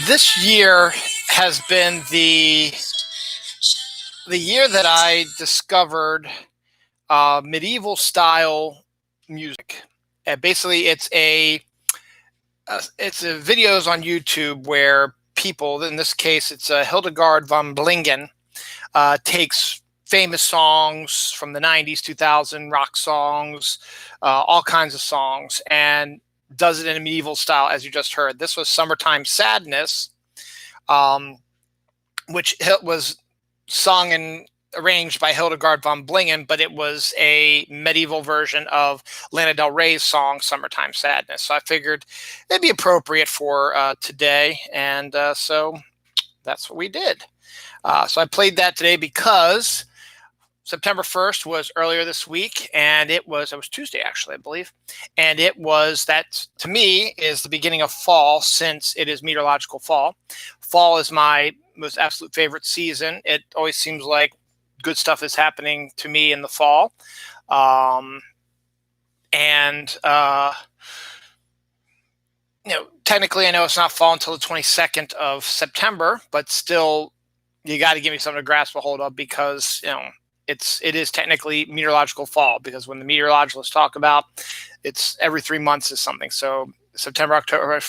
This year has been the year that I discovered medieval style music. Basically, it's a videos on YouTube where people, in this case, it's Hildegard von Blingen, takes famous songs from the 90s, 2000 rock songs, all kinds of songs, and does it in a medieval style, as you just heard. This was Summertime Sadness, which was sung and arranged by Hildegard von Blingen, but it was a medieval version of Lana Del Rey's song Summertime Sadness. So I figured it'd be appropriate for today, and so that's what we did. So I played that today because September 1st was earlier this week, and it was Tuesday, actually, I believe. And that, to me, is the beginning of fall, since it is meteorological fall. Fall is my most absolute favorite season. It always seems like good stuff is happening to me in the fall. Technically, I know it's not fall until the 22nd of September, but still, you got to give me something to grasp a hold of, because, it is technically meteorological fall, because when the meteorologists talk about it's every 3 months is something. So September, October,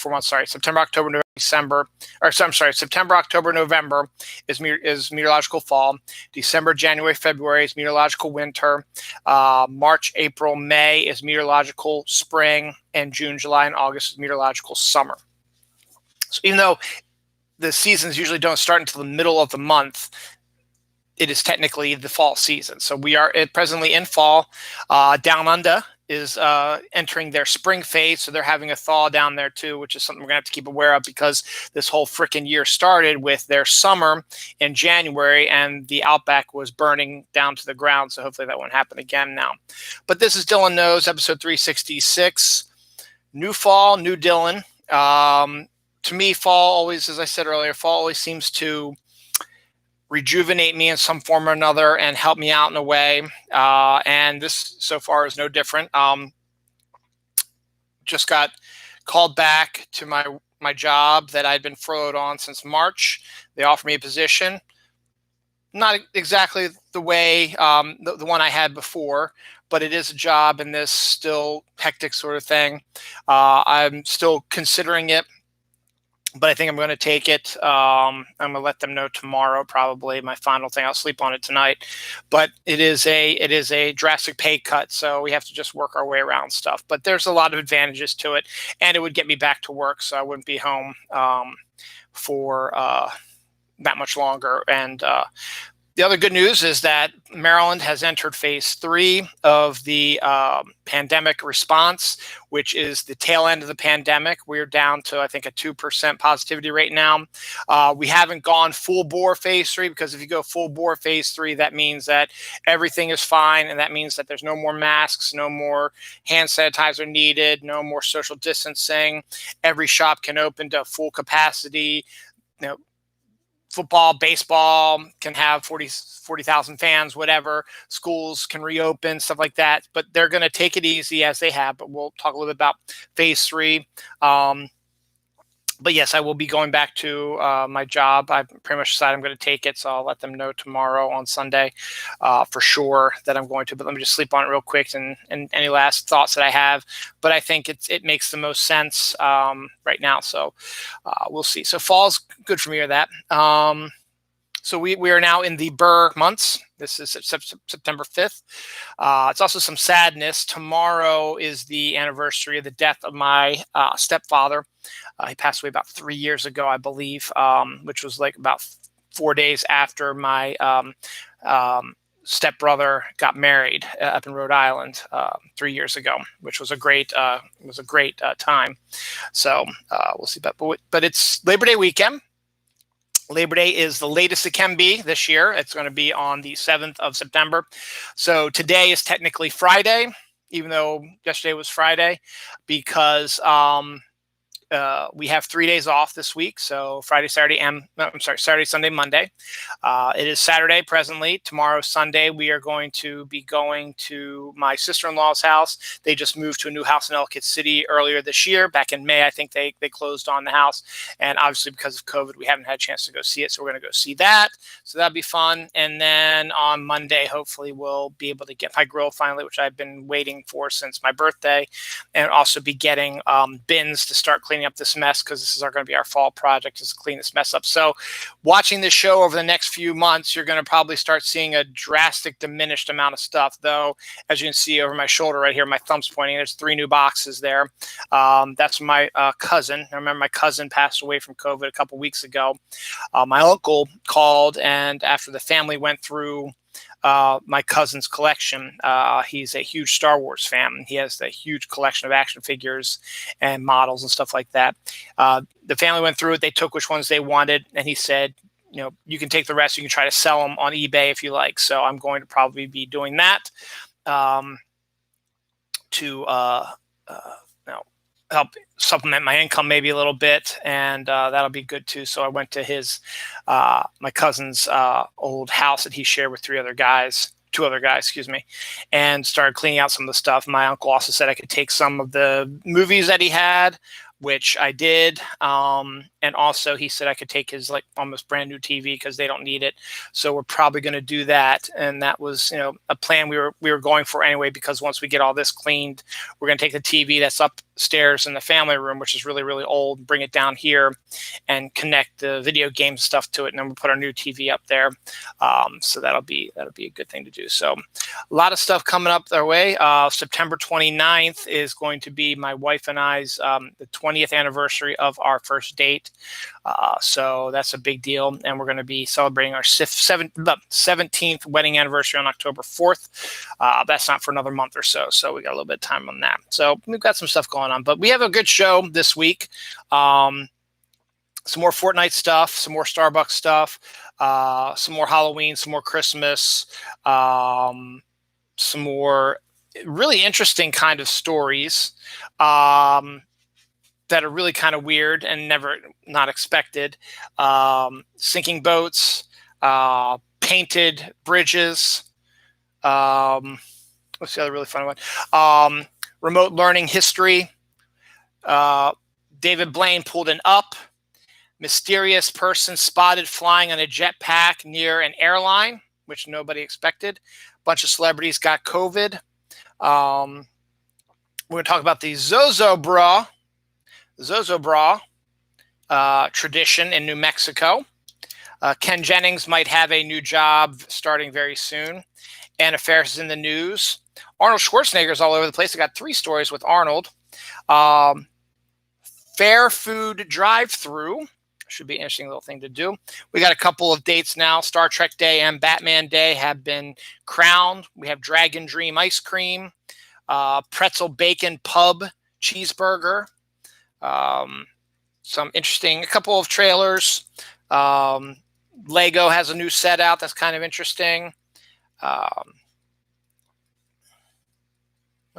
November is meteorological fall. December, January, February is meteorological winter. March, April, May is meteorological spring, and June, July, and August is meteorological summer. So even though the seasons usually don't start until the middle of the month, it is technically the fall season. So we are presently in fall. Down under is entering their spring phase, so they're having a thaw down there too, which is something we're gonna have to keep aware of, because this whole freaking year started with their summer in January, and the outback was burning down to the ground. So hopefully that won't happen again now. But this is Dylan Knows, episode 366. New fall, new Dylan. To me, fall always, as I said earlier, fall always seems to rejuvenate me in some form or another and help me out in a way. And this so far is no different. Just got called back to my job that I'd been furloughed on since March. They offered me a position. Not exactly the way, the one I had before, but it is a job in this still hectic sort of thing. I'm still considering it, but I think I'm going to take it. I'm going to let them know tomorrow, probably my final thing. I'll sleep on it tonight. But it is a drastic pay cut, so we have to just work our way around stuff. But there's a lot of advantages to it, and it would get me back to work, so I wouldn't be home for that much longer. And the other good news is that Maryland has entered phase 3 of the pandemic response, which is the tail end of the pandemic. We're down to, I think, a 2% positivity rate now. We haven't gone full bore phase 3, because if you go full bore phase 3, that means that everything is fine, and that means that there's no more masks, no more hand sanitizer needed, no more social distancing. Every shop can open to full capacity. Football, baseball can have 40,000 fans, whatever. Schools can reopen, stuff like that. But they're going to take it easy, as they have. But we'll talk a little bit about phase 3. But yes, I will be going back to my job. I've pretty much decided I'm going to take it, so I'll let them know tomorrow on Sunday for sure that I'm going to. But let me just sleep on it real quick, and any last thoughts that I have. But I think it makes the most sense right now, so we'll see. So fall's good for me, or that. So we are now in the Burr months. This is September 5th. It's also some sadness. Tomorrow is the anniversary of the death of my stepfather. He passed away about 3 years ago, I believe, which was like about 4 days after my stepbrother got married up in Rhode Island 3 years ago, which was a great time. So we'll see. But it's Labor Day weekend. Labor Day is the latest it can be this year. It's going to be on the 7th of September. So today is technically Friday, even though yesterday was Friday, because we have 3 days off this week. So Friday, Saturday, Saturday, Sunday, Monday. It is Saturday presently. Tomorrow, Sunday, we are going to be going to my sister-in-law's house. They just moved to a new house in Ellicott City earlier this year. Back in May, I think they closed on the house. And obviously because of COVID, we haven't had a chance to go see it. So we're going to go see that. So that'll be fun. And then on Monday, hopefully we'll be able to get my grill finally, which I've been waiting for since my birthday, and also be getting bins to start cleaning up this mess, because this is going to be our fall project, is to clean this mess up. So watching this show over the next few months, you're going to probably start seeing a drastic diminished amount of stuff, though. As you can see over my shoulder right here, my thumb's pointing, there's 3 new boxes there. That's my cousin. I remember my cousin passed away from COVID a couple weeks ago. My uncle called, and after the family went through my cousin's collection. He's a huge Star Wars fan. He has a huge collection of action figures and models and stuff like that. The family went through it. They took which ones they wanted, and he said, you can take the rest. You can try to sell them on eBay if you like. So I'm going to probably be doing that to help supplement my income maybe a little bit, and that'll be good too. So I went to his my cousin's old house that he shared with 2 other guys, and started cleaning out some of the stuff. My uncle also said I could take some of the movies that he had, which I did. And also he said I could take his almost brand new TV because they don't need it. So we're probably going to do that. And that was, a plan we were going for anyway, because once we get all this cleaned, we're going to take the TV that's upstairs in the family room, which is really, really old, bring it down here and connect the video game stuff to it. And then we'll put our new TV up there. So that'll be a good thing to do. So a lot of stuff coming up their way. September 29th is going to be my wife and I's the 20th anniversary of our first date. So that's a big deal. And we're going to be celebrating our 17th wedding anniversary on October 4th. That's not for another month or so. So we got a little bit of time on that. So we've got some stuff going on. But we have a good show this week. Some more Fortnite stuff, some more Starbucks stuff, some more Halloween, some more Christmas, some more really interesting kind of stories that are really kind of weird and not expected. Sinking boats, painted bridges. What's the other really fun one? Remote learning history. David Blaine pulled an up. Mysterious person spotted flying on a jetpack near an airline, which nobody expected. Bunch of celebrities got COVID. We're going to talk about the Zozo Bra tradition in New Mexico. Ken Jennings might have a new job starting very soon. Anna Ferris is in the news. Arnold Schwarzenegger's all over the place. I got 3 stories with Arnold. Fair food drive-through. Should be an interesting little thing to do. We got a couple of dates now. Star Trek Day and Batman Day have been crowned. We have Dragon Dream ice cream, pretzel bacon pub cheeseburger. Some interesting, a couple of trailers. Lego has a new set out that's kind of interesting. What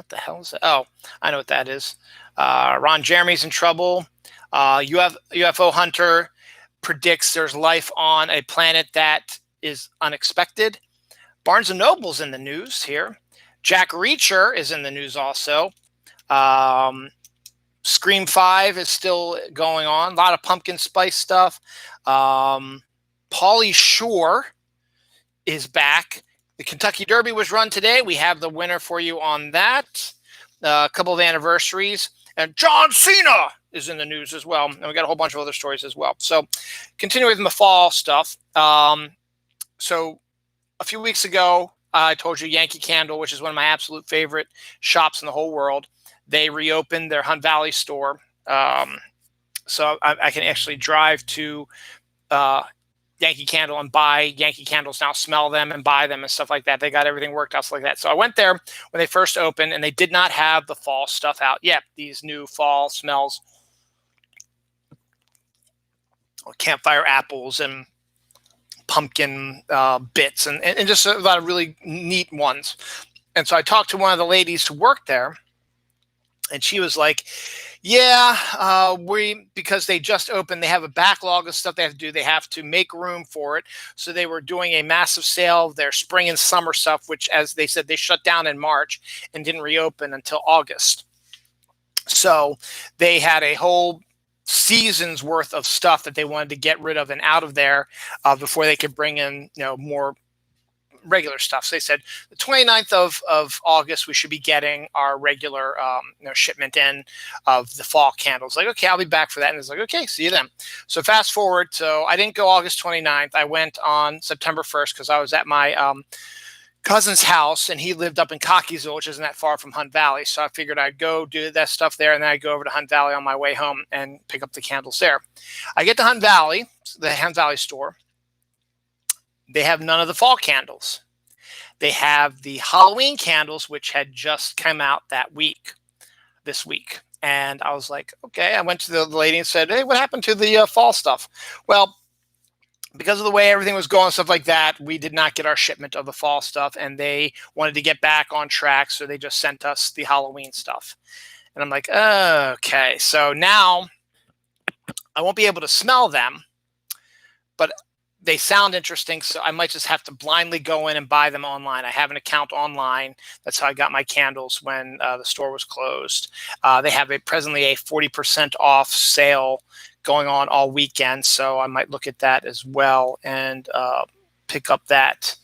the hell is that? Oh, I know what that is. Ron Jeremy's in trouble. UFO hunter predicts there's life on a planet that is unexpected. Barnes & Noble's in the news here. Jack Reacher is in the news also. Scream 5 is still going on. A lot of pumpkin spice stuff. Pauly Shore is back. The Kentucky Derby was run today. We have the winner for you on that. A couple of anniversaries. And John Cena is in the news as well. And we got a whole bunch of other stories as well. So continuing with the fall stuff. So a few weeks ago, I told you Yankee Candle, which is one of my absolute favorite shops in the whole world. They reopened their Hunt Valley store. So I can actually drive to Yankee Candle and buy Yankee Candles now, smell them and buy them and stuff like that. They got everything worked out like that. So I went there when they first opened, and they did not have the fall stuff out yet. These new fall smells, campfire apples and pumpkin bits and just a lot of really neat ones. And so I talked to one of the ladies who worked there, And she was like, yeah, because they just opened, they have a backlog of stuff they have to do. They have to make room for it. So they were doing a massive sale of their spring and summer stuff, which, as they said, they shut down in March and didn't reopen until August. So they had a whole season's worth of stuff that they wanted to get rid of and out of there before they could bring in, more regular stuff. So they said the 29th of August, we should be getting our regular shipment in of the fall candles. Like, okay, I'll be back for that. And it's like, okay, see you then. So fast forward. So I didn't go August 29th. I went on September 1st because I was at my cousin's house, and he lived up in Cockeysville, which isn't that far from Hunt Valley. So I figured I'd go do that stuff there, and then I'd go over to Hunt Valley on my way home and pick up the candles there. I get to Hunt Valley, the Hunt Valley store. They have none of the fall candles. They have the Halloween candles, which had just come out this week. And I was like, okay. I went to the lady and said, hey, what happened to the fall stuff? Well, because of the way everything was going, stuff like that, we did not get our shipment of the fall stuff, and they wanted to get back on track, so they just sent us the Halloween stuff. And I'm like, okay. So now I won't be able to smell them, but they sound interesting, so I might just have to blindly go in and buy them online. I have an account online. That's how I got my candles when the store was closed. They have presently a 40% off sale going on all weekend, so I might look at that as well and pick up that.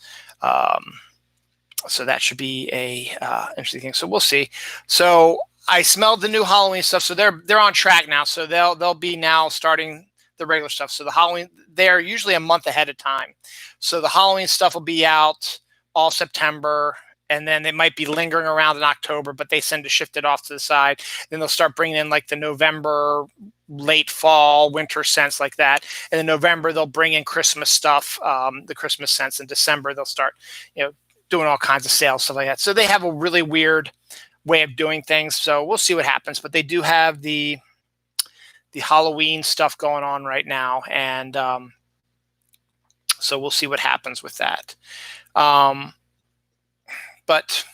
So that should be a interesting thing. So we'll see. So I smelled the new Halloween stuff, so they're on track now. So they'll be now starting the regular stuff. So the Halloween, they're usually a month ahead of time. So the Halloween stuff will be out all September, and then they might be lingering around in October, but they tend to shift it off to the side. Then they'll start bringing in like the November, late fall, winter scents like that. And in November, they'll bring in Christmas stuff, the Christmas scents. In December, they'll start, doing all kinds of sales, stuff like that. So they have a really weird way of doing things. So we'll see what happens. But they do have the Halloween stuff going on right now. And so we'll see what happens with that. But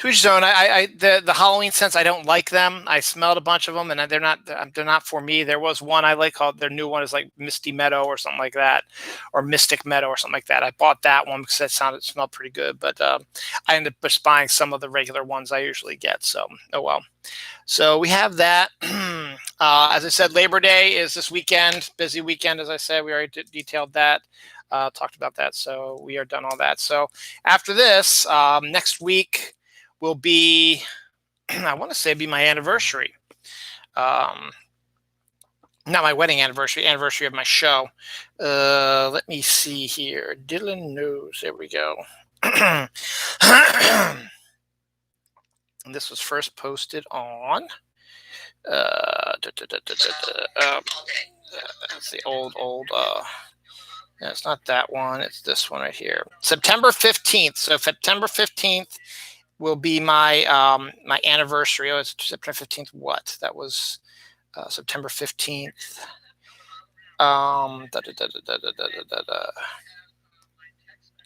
to each his own. The Halloween scents, I don't like them. I smelled a bunch of them, and they're not for me. There was one I like called, their new one is like Misty Meadow or something like that, or Mystic Meadow or something like that. I bought that one because it smelled pretty good, but I ended up just buying some of the regular ones I usually get. So, oh well. So we have that. As I said, Labor Day is this weekend, busy weekend. As I said, we already detailed that. Talked about that, so we are done all that. So after this, next week will be, I want to say, be my anniversary. Not my wedding anniversary of my show. Let me see here. Dylan knows. There we go. And this was first posted on. That's the old. No, it's not that one. It's this one right here. September 15th. So September 15th will be my my anniversary. Oh, it's September 15th. What? That was September 15th.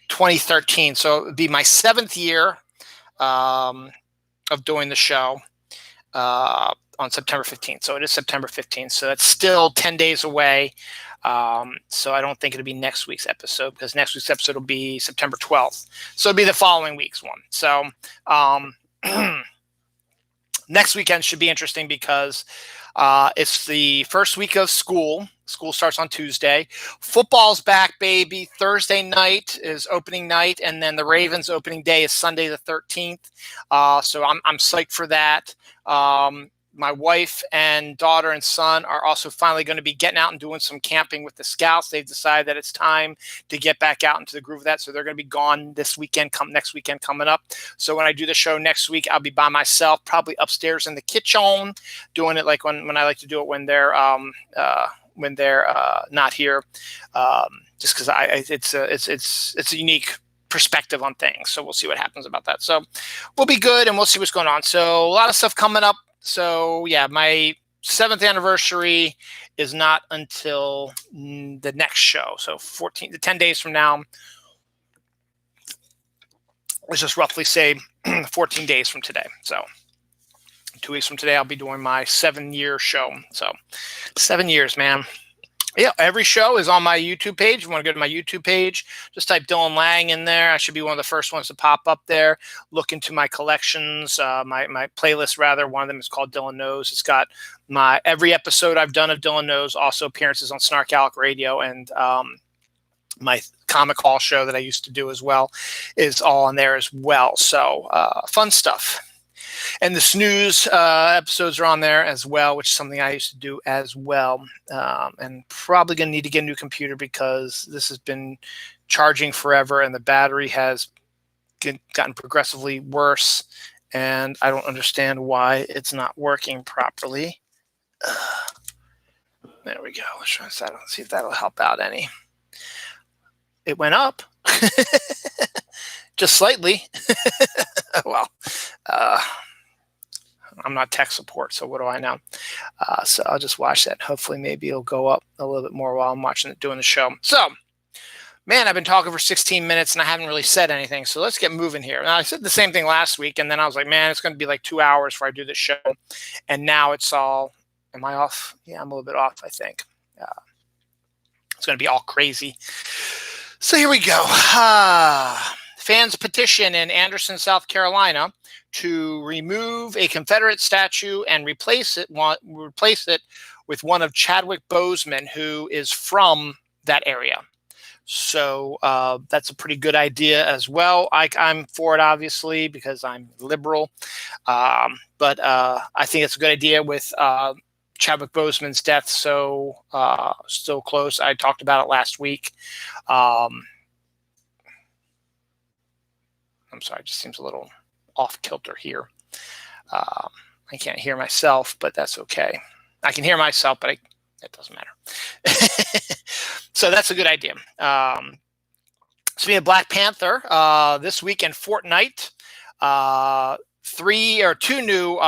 2013. So it would be my 7th year of doing the show on September 15th. So it is September 15th. So that's still 10 days away. So I don't think it'll be next week's episode, because next week's episode will be September 12th. So it'll be the following week's one. So next weekend should be interesting because it's the first week of school. School starts on Tuesday. Football's back, baby. Thursday night is opening night, and then the Ravens' opening day is Sunday the 13th. So I'm psyched for that. My wife and daughter and son are also finally going to be getting out and doing some camping with the Scouts. They've decided that it's time to get back out into the groove of that. So they're going to be gone this weekend, next weekend coming up. So when I do the show next week, I'll be by myself, probably upstairs in the kitchen, doing it like when I like to do it when they're not here. Just because it's a unique perspective on things. So we'll see what happens about that. So we'll be good, and we'll see what's going on. So a lot of stuff coming up. So yeah, my 7th anniversary is not until the next show. So 10 days from now. Let's just roughly say 14 days from today. So 2 weeks from today, I'll be doing my 7-year show. So 7 years, man. Yeah, every show is on my YouTube page. If you want to go to my YouTube page, just type Dylan Lang in there. I should be one of the first ones to pop up there. Look into my collections, my playlist, rather. One of them is called Dylan Knows. It's got every episode I've done of Dylan Knows, also appearances on Snark Alec Radio, and my comic hall show that I used to do as well is all on there as well. So fun stuff. And the snooze episodes are on there as well, which is something I used to do as well. And probably going to need to get a new computer because this has been charging forever and the battery has gotten progressively worse. And I don't understand why it's not working properly. There we go. Let's try this out. Let's see if that'll help out any. It went up. Just slightly. Well, I'm not tech support, so what do I know? So I'll just watch that. Hopefully, maybe it'll go up a little bit more while I'm watching it, doing the show. So, man, I've been talking for 16 minutes and I haven't really said anything. So let's get moving here. Now, I said the same thing last week, and then I was like, man, it's going to be like 2 hours before I do this show. And now it's all, am I off? Yeah, I'm a little bit off, I think. It's going to be all crazy. So here we go. Fans petition in Anderson, South Carolina to remove a Confederate statue and replace it with one of Chadwick Boseman, who is from that area. So that's a pretty good idea as well. I'm for it, obviously, because I'm liberal. But I think it's a good idea with Chadwick Boseman's death so close. I talked about it last week. I'm sorry, it just seems a little off kilter here. I can't hear myself, but that's okay. I can hear myself, but it doesn't matter. So that's a good idea. Speaking of Black Panther, this weekend, Fortnite, 2 new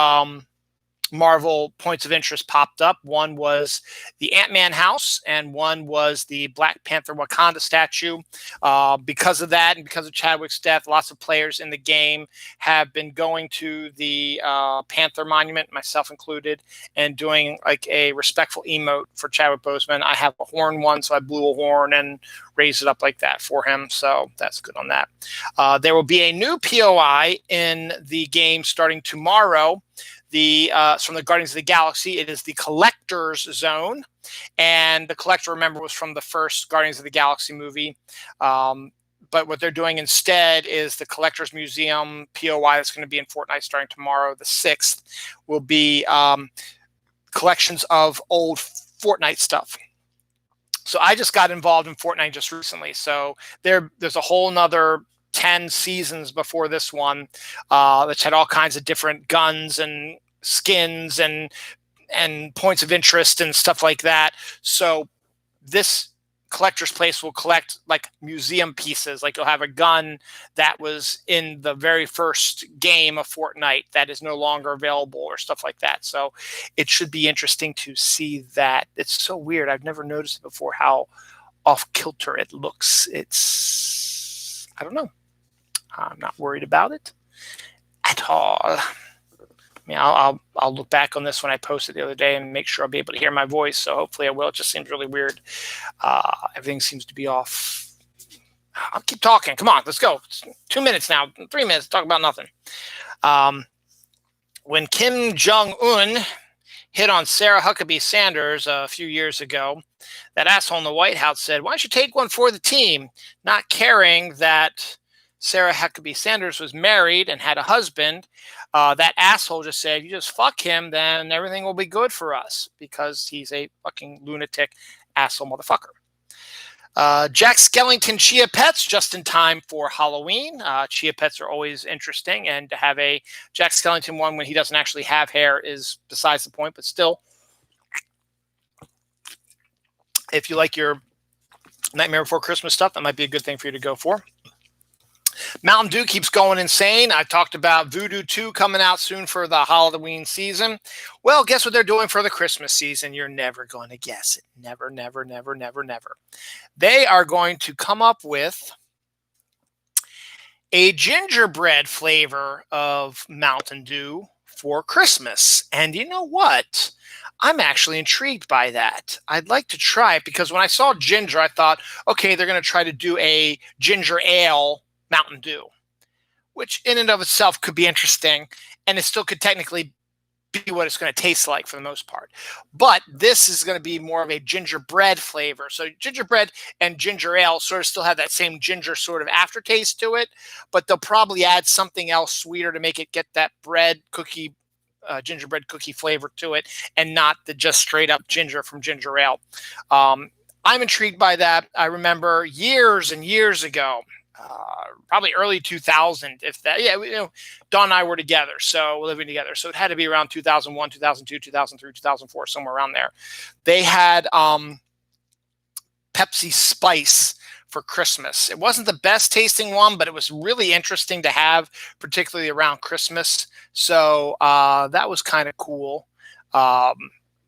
Marvel points of interest popped up. One was the Ant-Man house, and one was the Black Panther Wakanda statue. Because of that, and because of Chadwick's death, lots of players in the game have been going to the Panther monument, myself included, and doing like a respectful emote for Chadwick Boseman. I have a horn one, so I blew a horn and raised it up like that for him. So that's good on that. There will be a new POI in the game starting tomorrow. From the Guardians of the Galaxy. It is the Collector's Zone, and the Collector, remember, was from the first Guardians of the Galaxy movie. But what they're doing instead is the Collector's Museum POI that's going to be in Fortnite starting tomorrow, the 6th, will be collections of old Fortnite stuff. So I just got involved in Fortnite just recently. So there's a whole nother 10 seasons before this one that had all kinds of different guns and skins and points of interest and stuff like that. So this collector's place will collect like museum pieces. Like you'll have a gun that was in the very first game of Fortnite that is no longer available or stuff like that. So it should be interesting to see that. It's so weird. I've never noticed it before how off kilter it looks. I don't know. I'm not worried about it at all. I mean, I'll look back on this when I posted the other day and make sure I'll be able to hear my voice. So hopefully I will. It just seems really weird. Everything seems to be off. I'll keep talking. Come on, let's go. It's 2 minutes now. 3 minutes. Talk about nothing. When Kim Jong-un hit on Sarah Huckabee Sanders a few years ago, that asshole in the White House said, "Why don't you take one for the team?" Not caring that Sarah Huckabee Sanders was married and had a husband. That asshole just said, "You just fuck him, then everything will be good for us," because he's a fucking lunatic asshole motherfucker. Jack Skellington Chia Pets just in time for Halloween. Chia Pets are always interesting, and to have a Jack Skellington one when he doesn't actually have hair is besides the point, but still, if you like your Nightmare Before Christmas stuff, that might be a good thing for you to go for. Mountain Dew keeps going insane. I talked about Voodoo 2 coming out soon for the Halloween season. Well, guess what they're doing for the Christmas season? You're never going to guess it. Never, never, never, never, never. They are going to come up with a gingerbread flavor of Mountain Dew for Christmas. And you know what? I'm actually intrigued by that. I'd like to try it because when I saw ginger, I thought, okay, they're going to try to do a ginger ale Mountain Dew, which in and of itself could be interesting. And it still could technically be what it's going to taste like for the most part. But this is going to be more of a gingerbread flavor. So gingerbread and ginger ale sort of still have that same ginger sort of aftertaste to it, but they'll probably add something else sweeter to make it get that bread cookie, gingerbread cookie flavor to it, and not the just straight up ginger from ginger ale. I'm intrigued by that. I remember years and years ago, probably early 2000, if that, yeah, Dawn and I were together, so living together. So it had to be around 2001, 2002, 2003, 2004, somewhere around there. They had Pepsi Spice for Christmas. It wasn't the best tasting one, but it was really interesting to have, particularly around Christmas. So that was kind of cool.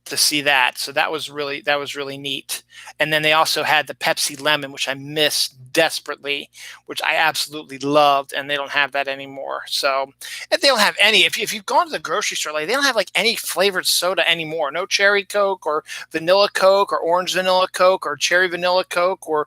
To see that. So that was really neat. And then they also had the Pepsi Lemon, which I missed desperately, which I absolutely loved, and they don't have that anymore. So if they don't have any, if you've gone to the grocery store, like they don't have like any flavored soda anymore. No cherry Coke or vanilla Coke or orange vanilla Coke or cherry vanilla Coke or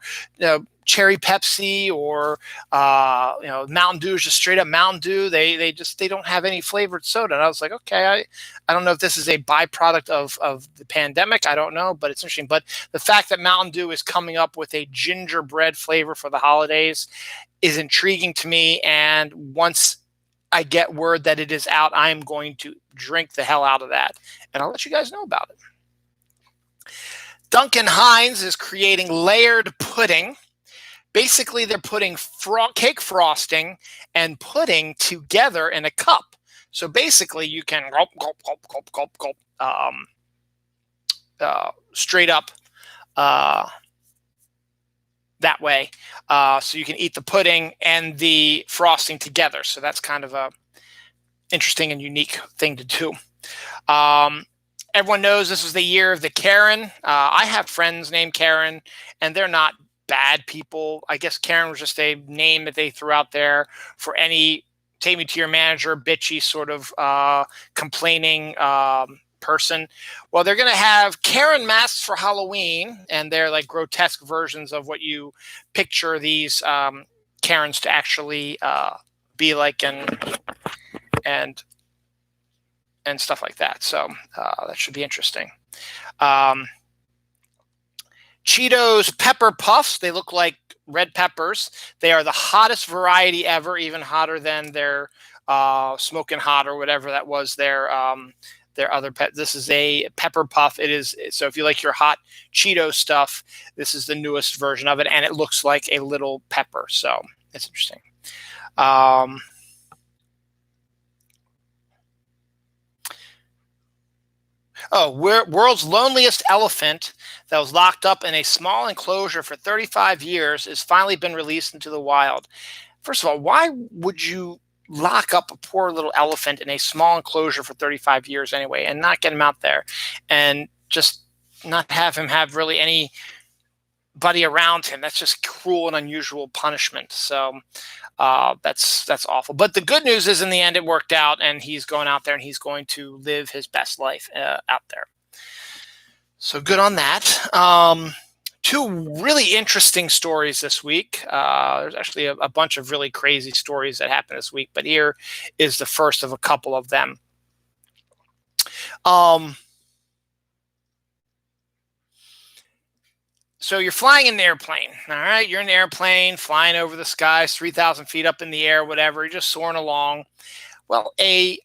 cherry Pepsi or Mountain Dew is just straight up Mountain Dew. They don't have any flavored soda. And I was like, okay, I don't know if this is a byproduct of the pandemic. I don't know, but it's interesting. But the fact that Mountain Dew is coming up with a gingerbread flavor for the holidays is intriguing to me. And once I get word that it is out, I am going to drink the hell out of that. And I'll let you guys know about it. Duncan Hines is creating layered pudding. Basically, they're putting cake frosting and pudding together in a cup. So basically, you can gulp, gulp, gulp, gulp, gulp, gulp, straight up that way. So you can eat the pudding and the frosting together. So that's kind of a interesting and unique thing to do. Everyone knows this was the year of the Karen. I have friends named Karen, and they're not bad people. I guess Karen was just a name that they threw out there for any take me to your manager, bitchy sort of complaining person. Well, they're going to have Karen masks for Halloween, and they're like grotesque versions of what you picture these Karens to actually be like, and stuff like that. So that should be interesting. Cheetos Pepper Puffs. They look like red peppers. They are the hottest variety ever, even hotter than their Smoking Hot or whatever that was their other pet. This is a pepper puff. It is, so if you like your hot Cheeto stuff, this is the newest version of it, and it looks like a little pepper. So it's interesting. World's loneliest elephant that was locked up in a small enclosure for 35 years has finally been released into the wild. First of all, why would you lock up a poor little elephant in a small enclosure for 35 years anyway and not get him out there and just not have him have really anybody around him? That's just cruel and unusual punishment. So that's awful. But the good news is in the end it worked out, and he's going out there and he's going to live his best life out there. So good on that. Two really interesting stories this week. There's actually a bunch of really crazy stories that happened this week, but here is the first of a couple of them. So you're flying in an airplane, all right? You're in an airplane, flying over the skies, 3,000 feet up in the air, whatever. You're just soaring along. Well, a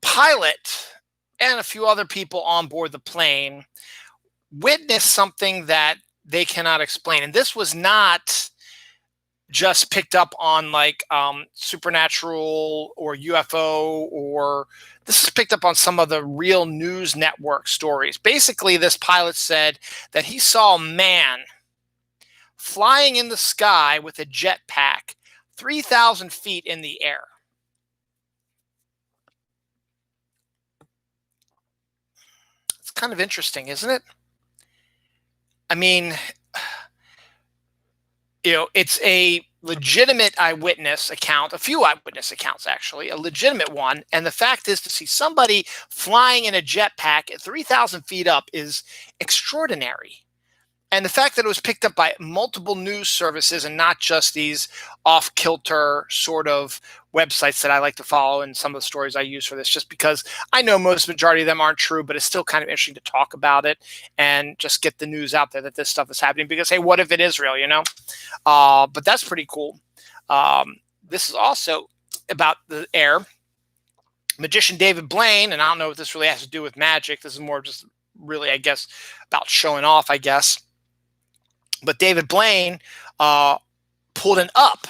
pilot and a few other people on board the plane witnessed something that they cannot explain. And this was not just picked up on like Supernatural or UFO, or this is picked up on some of the real news network stories. Basically, this pilot said that he saw a man flying in the sky with a jetpack 3,000 feet in the air. It's kind of interesting, isn't it? I mean, it's a legitimate eyewitness account, a few eyewitness accounts, actually, a legitimate one. And the fact is, to see somebody flying in a jetpack at 3,000 feet up is extraordinary. And the fact that it was picked up by multiple news services and not just these off-kilter sort of websites that I like to follow, and some of the stories I use for this, just because I know most majority of them aren't true, but it's still kind of interesting to talk about it and just get the news out there that this stuff is happening, because, hey, what if it is real, But that's pretty cool. This is also about the air. Magician David Blaine, and I don't know what this really has to do with magic. This is more just really, I guess, about showing off, I guess. But David Blaine pulled an up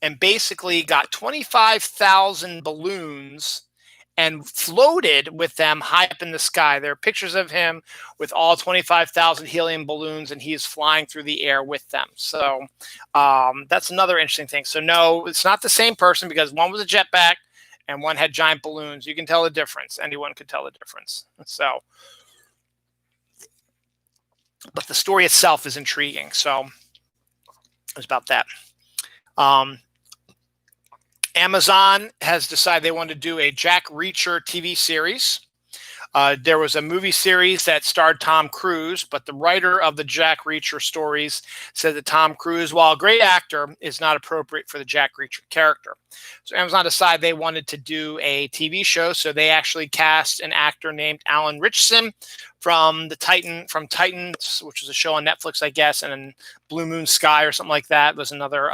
and basically got 25,000 balloons and floated with them high up in the sky. There are pictures of him with all 25,000 helium balloons, and he's flying through the air with them. So that's another interesting thing. So no, it's not the same person, because one was a jetpack and one had giant balloons. You can tell the difference. Anyone could tell the difference. So, but the story itself is intriguing. So it's about that. Amazon has decided they want to do a Jack Reacher TV series. There was a movie series that starred Tom Cruise, but the writer of the Jack Reacher stories said that Tom Cruise, while a great actor, is not appropriate for the Jack Reacher character. So Amazon decided they wanted to do a TV show, so they actually cast an actor named Alan Ritchson from Titans, which was a show on Netflix, I guess, and then Blue Moon Sky or something like that was another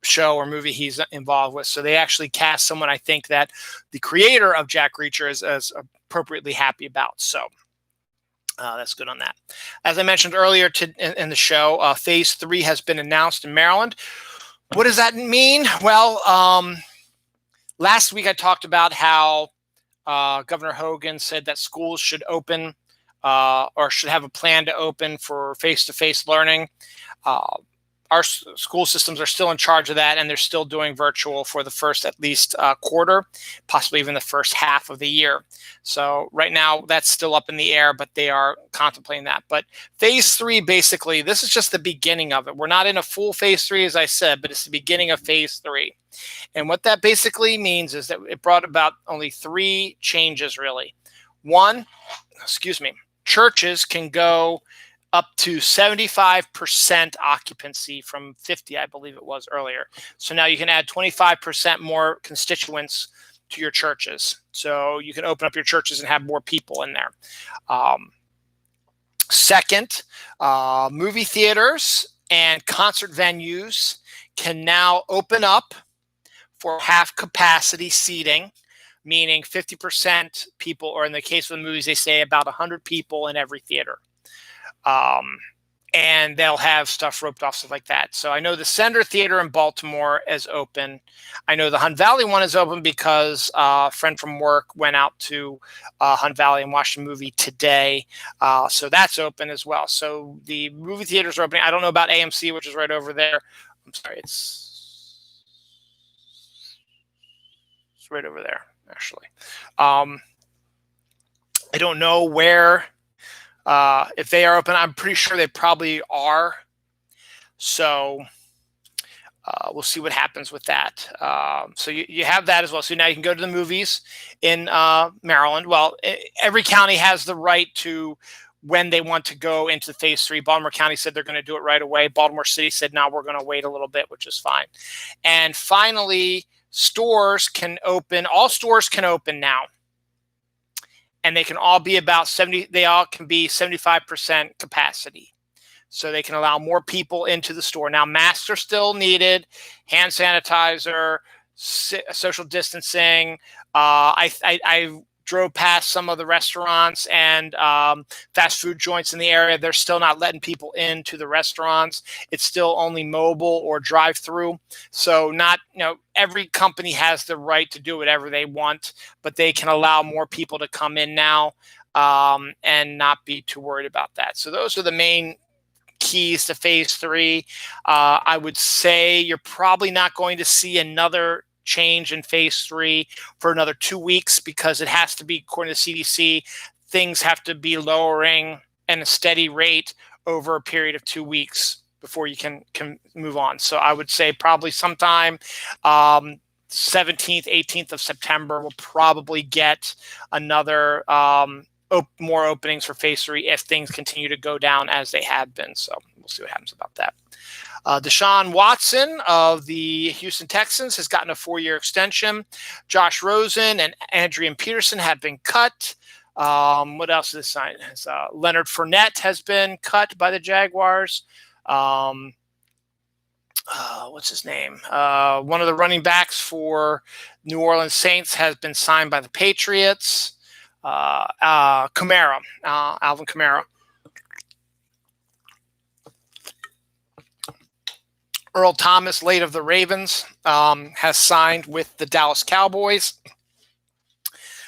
show or movie he's involved with. So they actually cast someone, I think, that the creator of Jack Reacher is appropriately happy about. So that's good on that. As I mentioned earlier in the show, Phase 3 has been announced in Maryland. What does that mean? Well, last week I talked about how Governor Hogan said that schools should open or should have a plan to open for face-to-face learning. Our school systems are still in charge of that, and they're still doing virtual for the first at least quarter, possibly even the first half of the year. So right now that's still up in the air, but they are contemplating that. But Phase 3, basically, this is just the beginning of it. We're not in a full Phase 3, as I said, but it's the beginning of Phase 3. And what that basically means is that it brought about only 3 changes, really. One, churches can go up to 75% occupancy from 50, I believe it was earlier. So now you can add 25% more constituents to your churches. So you can open up your churches and have more people in there. Second, movie theaters and concert venues can now open up for half capacity seating, meaning 50% people, or in the case of the movies, they say about 100 people in every theater. And they'll have stuff roped off, stuff like that. So I know the Center Theater in Baltimore is open. I know the Hunt Valley one is open because a friend from work went out to Hunt Valley and watched a movie today. So that's open as well. So the movie theaters are opening. I don't know about AMC, which is right over there. I'm sorry, it's right over there, actually. I don't know where... if they are open, I'm pretty sure they probably are. So we'll see what happens with that. So you have that as well. So now you can go to the movies in Maryland. Well, every county has the right to when they want to go into Phase 3. Baltimore County said they're going to do it right away. Baltimore City said, no, we're going to wait a little bit, which is fine. And finally, stores can open. All stores can open now. And they can all be about 70, they all can be 75% capacity. So they can allow more people into the store. Now, masks are still needed, hand sanitizer, social distancing. I drove past some of the restaurants and fast food joints in the area. They're still not letting people into the restaurants. It's still only mobile or drive-through. So not, every company has the right to do whatever they want, but they can allow more people to come in now and not be too worried about that. So those are the main keys to Phase 3. I would say you're probably not going to see another change in Phase 3 for another 2 weeks, because it has to be, according to the CDC, things have to be lowering at a steady rate over a period of 2 weeks before you can move on. So I would say probably sometime 17th, 18th of September, we'll probably get another more openings for Phase 3 if things continue to go down as they have been. So we'll see what happens about that. Deshaun Watson of the Houston Texans has gotten a 4-year extension. Josh Rosen and Adrian Peterson have been cut. What else is this sign? Leonard Fournette has been cut by the Jaguars. What's his name? One of the running backs for New Orleans Saints has been signed by the Patriots. Kamara, Alvin Kamara. Earl Thomas, late of the Ravens, has signed with the Dallas Cowboys.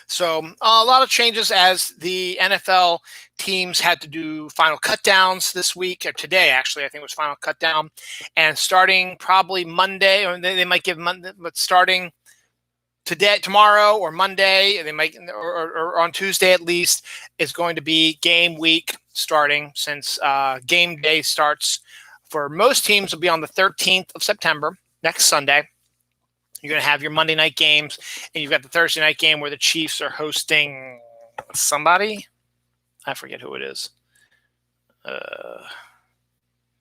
So a lot of changes as the NFL teams had to do final cutdowns this week, or today, actually, I think it was final cutdown. And starting probably Monday, or they might give Monday, but starting today, tomorrow, or Monday, they might, or on Tuesday at least, is going to be game week starting, since game day starts for most teams will be on the 13th of September, next Sunday. You're going to have your Monday night games, and you've got the Thursday night game where the Chiefs are hosting somebody. I forget who it is. I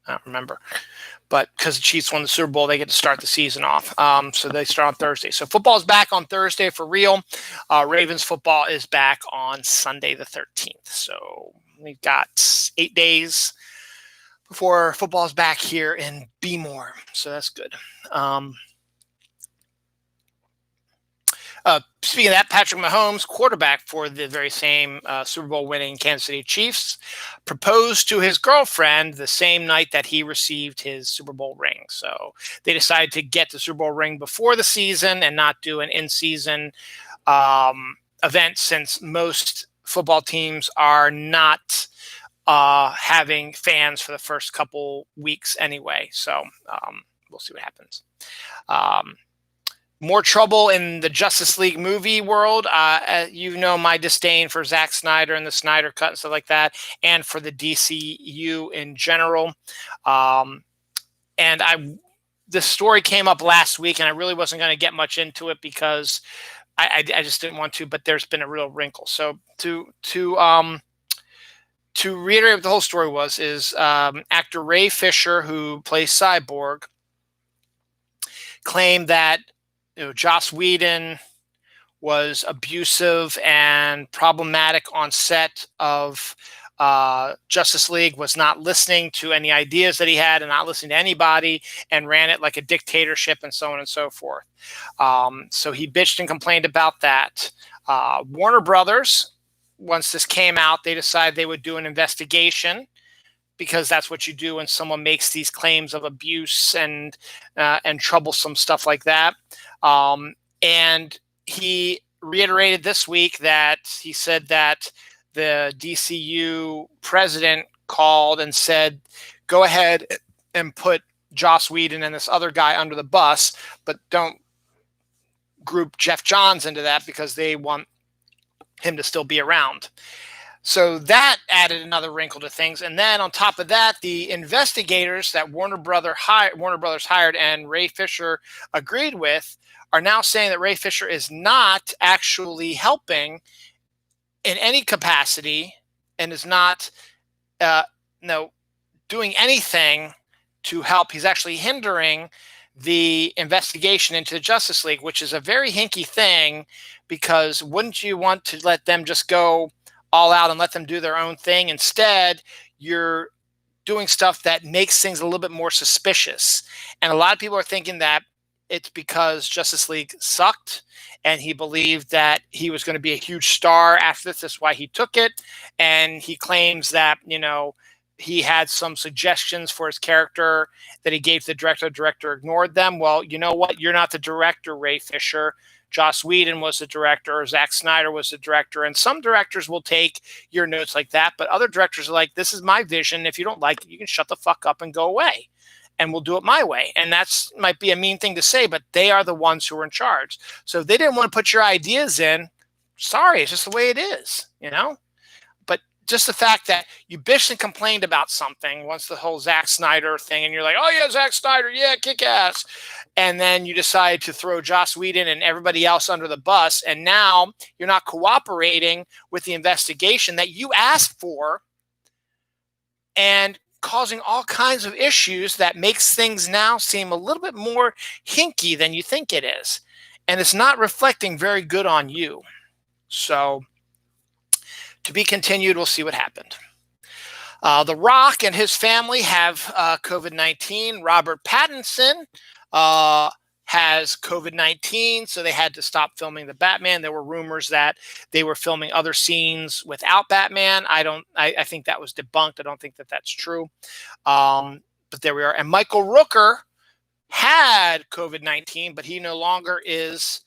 don't remember. But because the Chiefs won the Super Bowl, they get to start the season off. So they start on Thursday. So football is back on Thursday for real. Ravens football is back on Sunday the 13th. So we've got 8 days before football is back here in Bmore. So that's good. Speaking of that, Patrick Mahomes, quarterback for the very same Super Bowl winning Kansas City Chiefs, proposed to his girlfriend the same night that he received his Super Bowl ring. So they decided to get the Super Bowl ring before the season and not do an in-season event, since most football teams are not having fans for the first couple weeks anyway. So we'll see what happens. More trouble in the Justice League movie world. You know my disdain for Zack Snyder and the Snyder Cut and stuff like that, and for the DCU in general. This story came up last week, and I really wasn't going to get much into it because I just didn't want to. But there's been a real wrinkle. So to reiterate what the whole story was, is actor Ray Fisher, who plays Cyborg, claimed that Joss Whedon was abusive and problematic on set of Justice League, was not listening to any ideas that he had and not listening to anybody, and ran it like a dictatorship and so on and so forth. So he bitched and complained about that. Warner Brothers, once this came out, they decided they would do an investigation, because that's what you do when someone makes these claims of abuse and troublesome stuff like that. And he reiterated this week that he said that the DCU president called and said, go ahead and put Joss Whedon and this other guy under the bus, but don't group Jeff Johns into that, because they want him to still be around. So that added another wrinkle to things. And then on top of that, the investigators that Warner Brothers hired and Ray Fisher agreed with are now saying that Ray Fisher is not actually helping in any capacity, and is not doing anything to help. He's actually hindering the investigation into the Justice League, which is a very hinky thing, because wouldn't you want to let them just go all out and let them do their own thing? Instead, you're doing stuff that makes things a little bit more suspicious. And a lot of people are thinking that it's because Justice League sucked and he believed that he was going to be a huge star after this. That's why he took it. And he claims that, he had some suggestions for his character that he gave to the director. The director ignored them. Well, you know what? You're not the director, Ray Fisher. Joss Whedon was the director, or Zack Snyder was the director. And some directors will take your notes like that, but other directors are like, this is my vision. If you don't like it, you can shut the fuck up and go away, and we'll do it my way. And that's might be a mean thing to say, but they are the ones who are in charge. So if they didn't want to put your ideas in, sorry, it's just the way it is, But just the fact that you bitched and complained about something once the whole Zack Snyder thing, and you're like, oh yeah, Zack Snyder, yeah, kick ass. And then you decide to throw Joss Whedon and everybody else under the bus. And now you're not cooperating with the investigation that you asked for, and causing all kinds of issues that makes things now seem a little bit more hinky than you think it is. And it's not reflecting very good on you. So to be continued, we'll see what happened. The Rock and his family have COVID-19. Robert Pattinson has COVID-19, so they had to stop filming the Batman. There were rumors that they were filming other scenes without Batman. I think that was debunked. I don't think that that's true. But there we are. And Michael Rooker had COVID-19, but he no longer is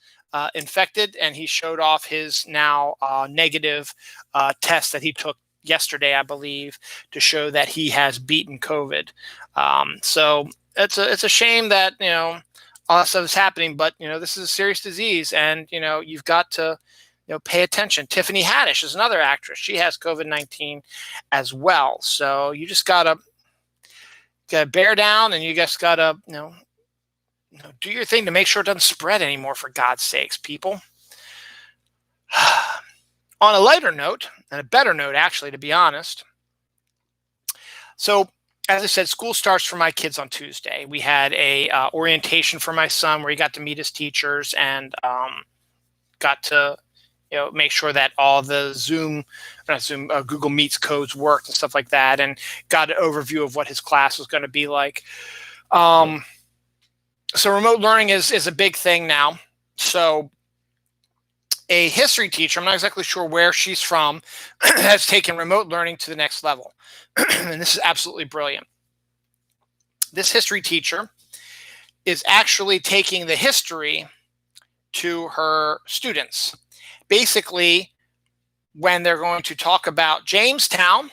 infected, and he showed off his now negative test that he took yesterday, I believe, to show that he has beaten COVID. So it's a shame that, all that stuff is happening, but, this is a serious disease, and, you've got to, pay attention. Tiffany Haddish is another actress. She has COVID-19 as well. So you just gotta bear down, and you just gotta, do your thing to make sure it doesn't spread anymore, for God's sakes, people. On a lighter note, and a better note, actually, to be honest. So, as I said, school starts for my kids on Tuesday. We had a orientation for my son where he got to meet his teachers and got to, make sure that all the Google Meets codes worked and stuff like that, and got an overview of what his class was going to be like. So remote learning is a big thing now. So a history teacher, I'm not exactly sure where she's from, has taken remote learning to the next level. And this is absolutely brilliant. This history teacher is actually taking the history to her students. Basically, when they're going to talk about Jamestown,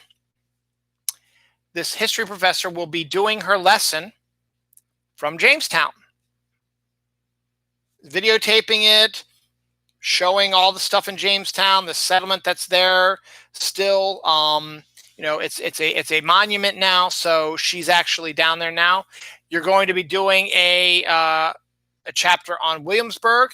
this history professor will be doing her lesson from Jamestown, videotaping it, showing all the stuff in Jamestown, the settlement that's there still. It's a monument now, so she's actually down there now. You're going to be doing a chapter on Williamsburg.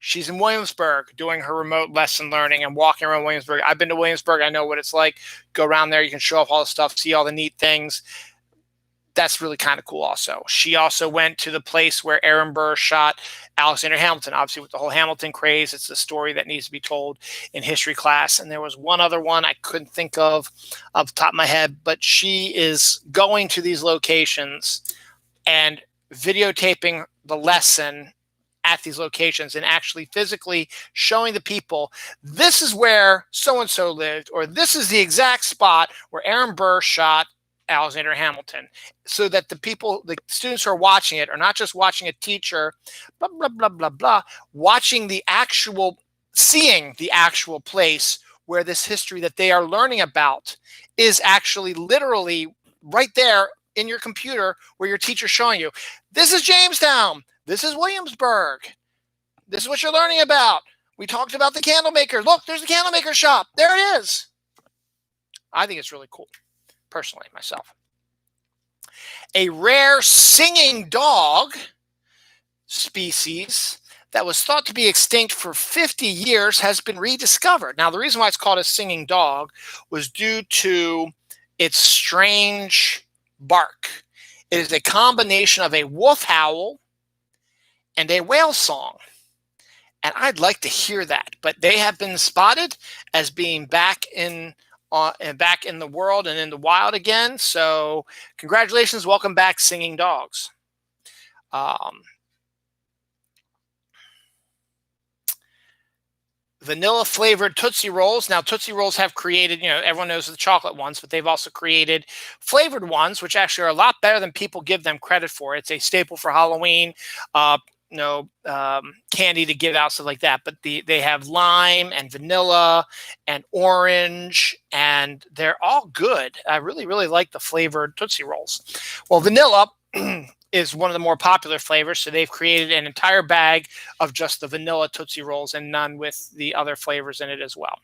She's in Williamsburg doing her remote lesson learning and walking around Williamsburg. I've been to Williamsburg. I know what it's like. Go around there. You can show off all the stuff, see all the neat things. That's really kind of cool also. She also went to the place where Aaron Burr shot Alexander Hamilton. Obviously, with the whole Hamilton craze, it's a story that needs to be told in history class. And there was one other one I couldn't think of off the top of my head, but she is going to these locations and videotaping the lesson at these locations and actually physically showing the people, this is where so-and-so lived, or this is the exact spot where Aaron Burr shot Alexander Hamilton, so that the students who are watching it are not just watching a teacher, blah, blah, blah, blah, blah, seeing the actual place where this history that they are learning about is actually literally right there in your computer where your teacher's showing you. This is Jamestown. This is Williamsburg. This is what you're learning about. We talked about the candle maker. Look, there's the candle maker shop. There it is. I think it's really cool. Personally, myself. A rare singing dog species that was thought to be extinct for 50 years has been rediscovered. Now, the reason why it's called a singing dog was due to its strange bark. It is a combination of a wolf howl and a whale song. And I'd like to hear that, but they have been spotted as being back in the world and in the wild again. So congratulations. Welcome back, singing dogs. Vanilla flavored Tootsie Rolls. Now, Tootsie Rolls have created, everyone knows the chocolate ones, but they've also created flavored ones, which actually are a lot better than people give them credit for. It's a staple for Halloween. Candy to give out, stuff like that. But they have lime and vanilla and orange, and they're all good. I really, really like the flavored Tootsie Rolls. Well, vanilla is one of the more popular flavors. So they've created an entire bag of just the vanilla Tootsie Rolls and none with the other flavors in it as well.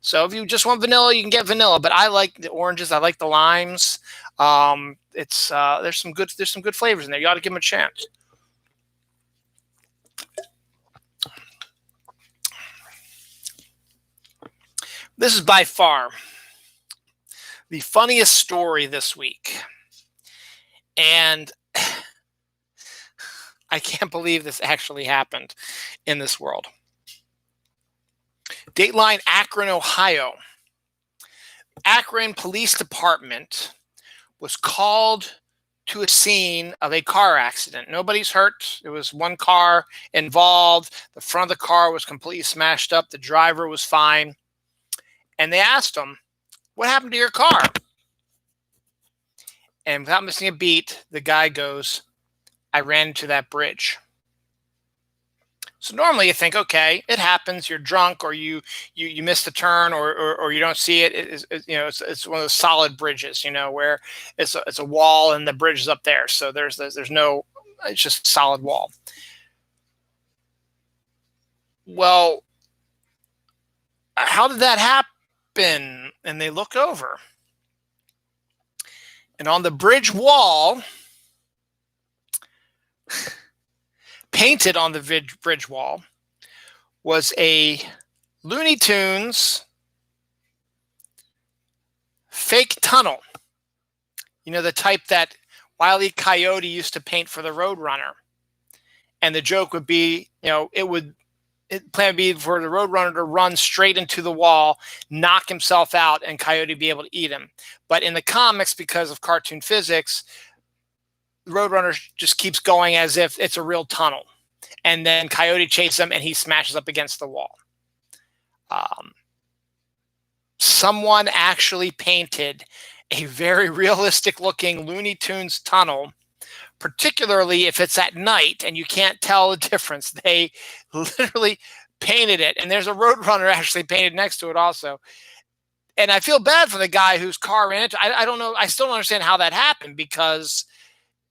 So if you just want vanilla, you can get vanilla. But I like the oranges. I like the limes. There's some good flavors in there. You ought to give them a chance. This is by far the funniest story this week. And I can't believe this actually happened in this world. Dateline, Akron, Ohio. Akron Police Department was called to a scene of a car accident. Nobody's hurt. There was one car involved. The front of the car was completely smashed up. The driver was fine. And they asked him, "What happened to your car?" And without missing a beat, the guy goes, "I ran into that bridge." So normally you think, okay, it happens. You're drunk, or you missed a turn, or you don't see it. It's one of those solid bridges, where it's a wall and the bridge is up there. So there's no, it's just a solid wall. Well, how did that happen? And they look over, and on the bridge wall, painted on the bridge wall, was a Looney Tunes fake tunnel. The type that Wile E. Coyote used to paint for the Roadrunner. And the joke would be, plan would be for the Roadrunner to run straight into the wall, knock himself out, and Coyote be able to eat him. But in the comics, because of cartoon physics, the Roadrunner just keeps going as if it's a real tunnel. And then Coyote chases him, and he smashes up against the wall. Someone actually painted a very realistic-looking Looney Tunes tunnel, particularly if it's at night and you can't tell the difference. They literally painted it, and there's a Roadrunner actually painted next to it also. And I feel bad for the guy whose car ran into. I don't know. I still don't understand how that happened, because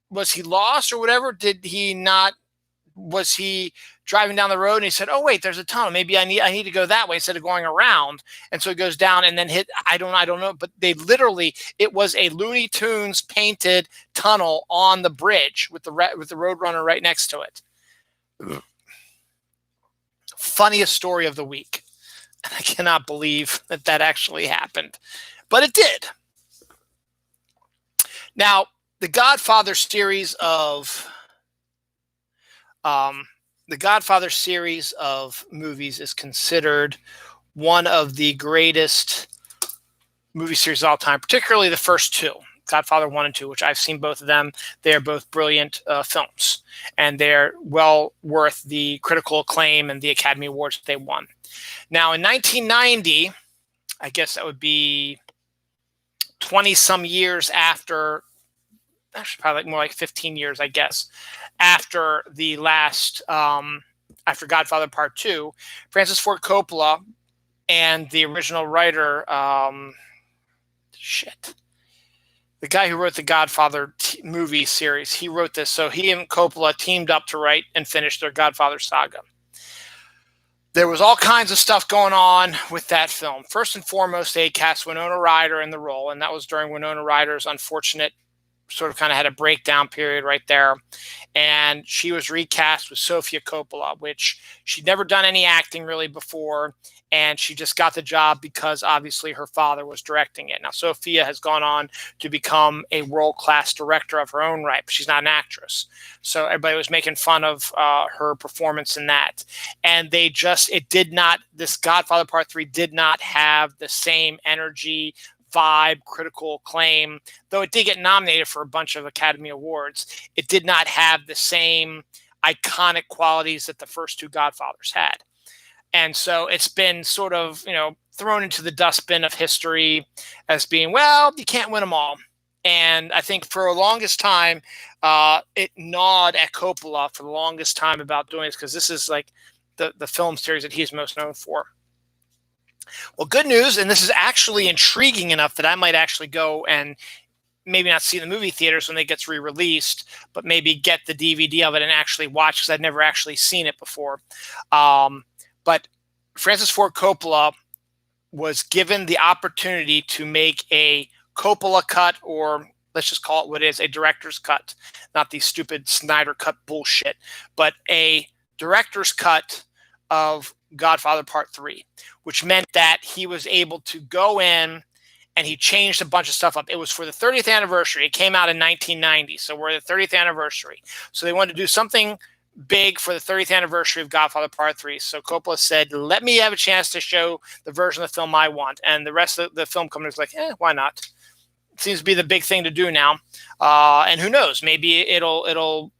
was he lost or whatever? Did he not? Was he driving down the road and he said, "Oh wait, there's a tunnel. Maybe I need to go that way instead of going around." And so he goes down and then hit. I don't know. But it was a Looney Tunes painted tunnel on the bridge with the Roadrunner right next to it. Funniest story of the week. And I cannot believe that actually happened, but it did. Now, the Godfather series of movies is considered one of the greatest movie series of all time, particularly the first two, Godfather 1 and 2, which I've seen both of them. They're both brilliant films, and they're well worth the critical acclaim and the Academy Awards that they won. Now, in 1990, I guess that would be 20-some years after, actually probably more like 15 years, I guess, after the last, after Godfather Part 2, Francis Ford Coppola and the original writer, the guy who wrote the Godfather movie series, he wrote this. So he and Coppola teamed up to write and finish their Godfather saga. There was all kinds of stuff going on with that film. First and foremost, they cast Winona Ryder in the role, and that was during Winona Ryder's unfortunate sort of kind of had a breakdown period right there. And she was recast with Sofia Coppola, which she'd never done any acting really before. And she just got the job because obviously her father was directing it. Now, Sofia has gone on to become a world-class director of her own right, but she's not an actress. So everybody was making fun of her performance in that. And this Godfather Part 3 did not have the same energy, vibe, critical acclaim, though it did get nominated for a bunch of Academy Awards. It did not have the same iconic qualities that the first two Godfathers had. And so it's been sort of, thrown into the dustbin of history as being, well, you can't win them all. And I think for the longest time, it gnawed at Coppola for the longest time about doing this, because this is like the film series that he's most known for. Well, good news, and this is actually intriguing enough that I might actually go and maybe not see the movie theaters when it gets re-released, but maybe get the DVD of it and actually watch, because I'd never actually seen it before. But Francis Ford Coppola was given the opportunity to make a Coppola cut, or let's just call it what it is, a director's cut, not the stupid Snyder cut bullshit, but a director's cut of Godfather Part 3, which meant that he was able to go in and he changed a bunch of stuff up. It was for the 30th anniversary. It came out in 1990, so we're at the 30th anniversary. So they wanted to do something big for the 30th anniversary of Godfather Part 3. So Coppola said, let me have a chance to show the version of the film I want. And the rest of the film company was like, why not? It seems to be the big thing to do now. And who knows, maybe it'll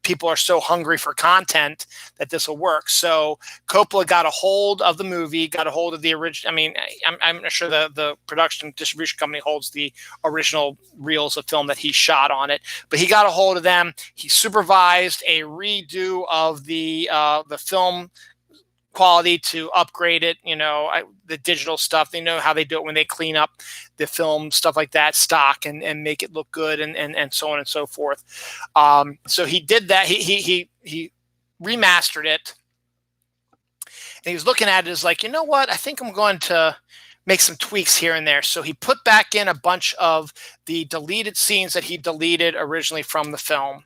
people are so hungry for content that this will work. So Coppola got a hold of the movie, got a hold of the original. I mean, I'm not sure the production distribution company holds the original reels of film that he shot on it, but he got a hold of them. He supervised a redo of the film quality to upgrade it, the digital stuff. They know how they do it when they clean up the film, stuff like that, stock, and make it look good, and so on and so forth. So he did that. He remastered it, and he was looking at it as like, you know what? I think I'm going to make some tweaks here and there. So he put back in a bunch of the deleted scenes that he deleted originally from the film,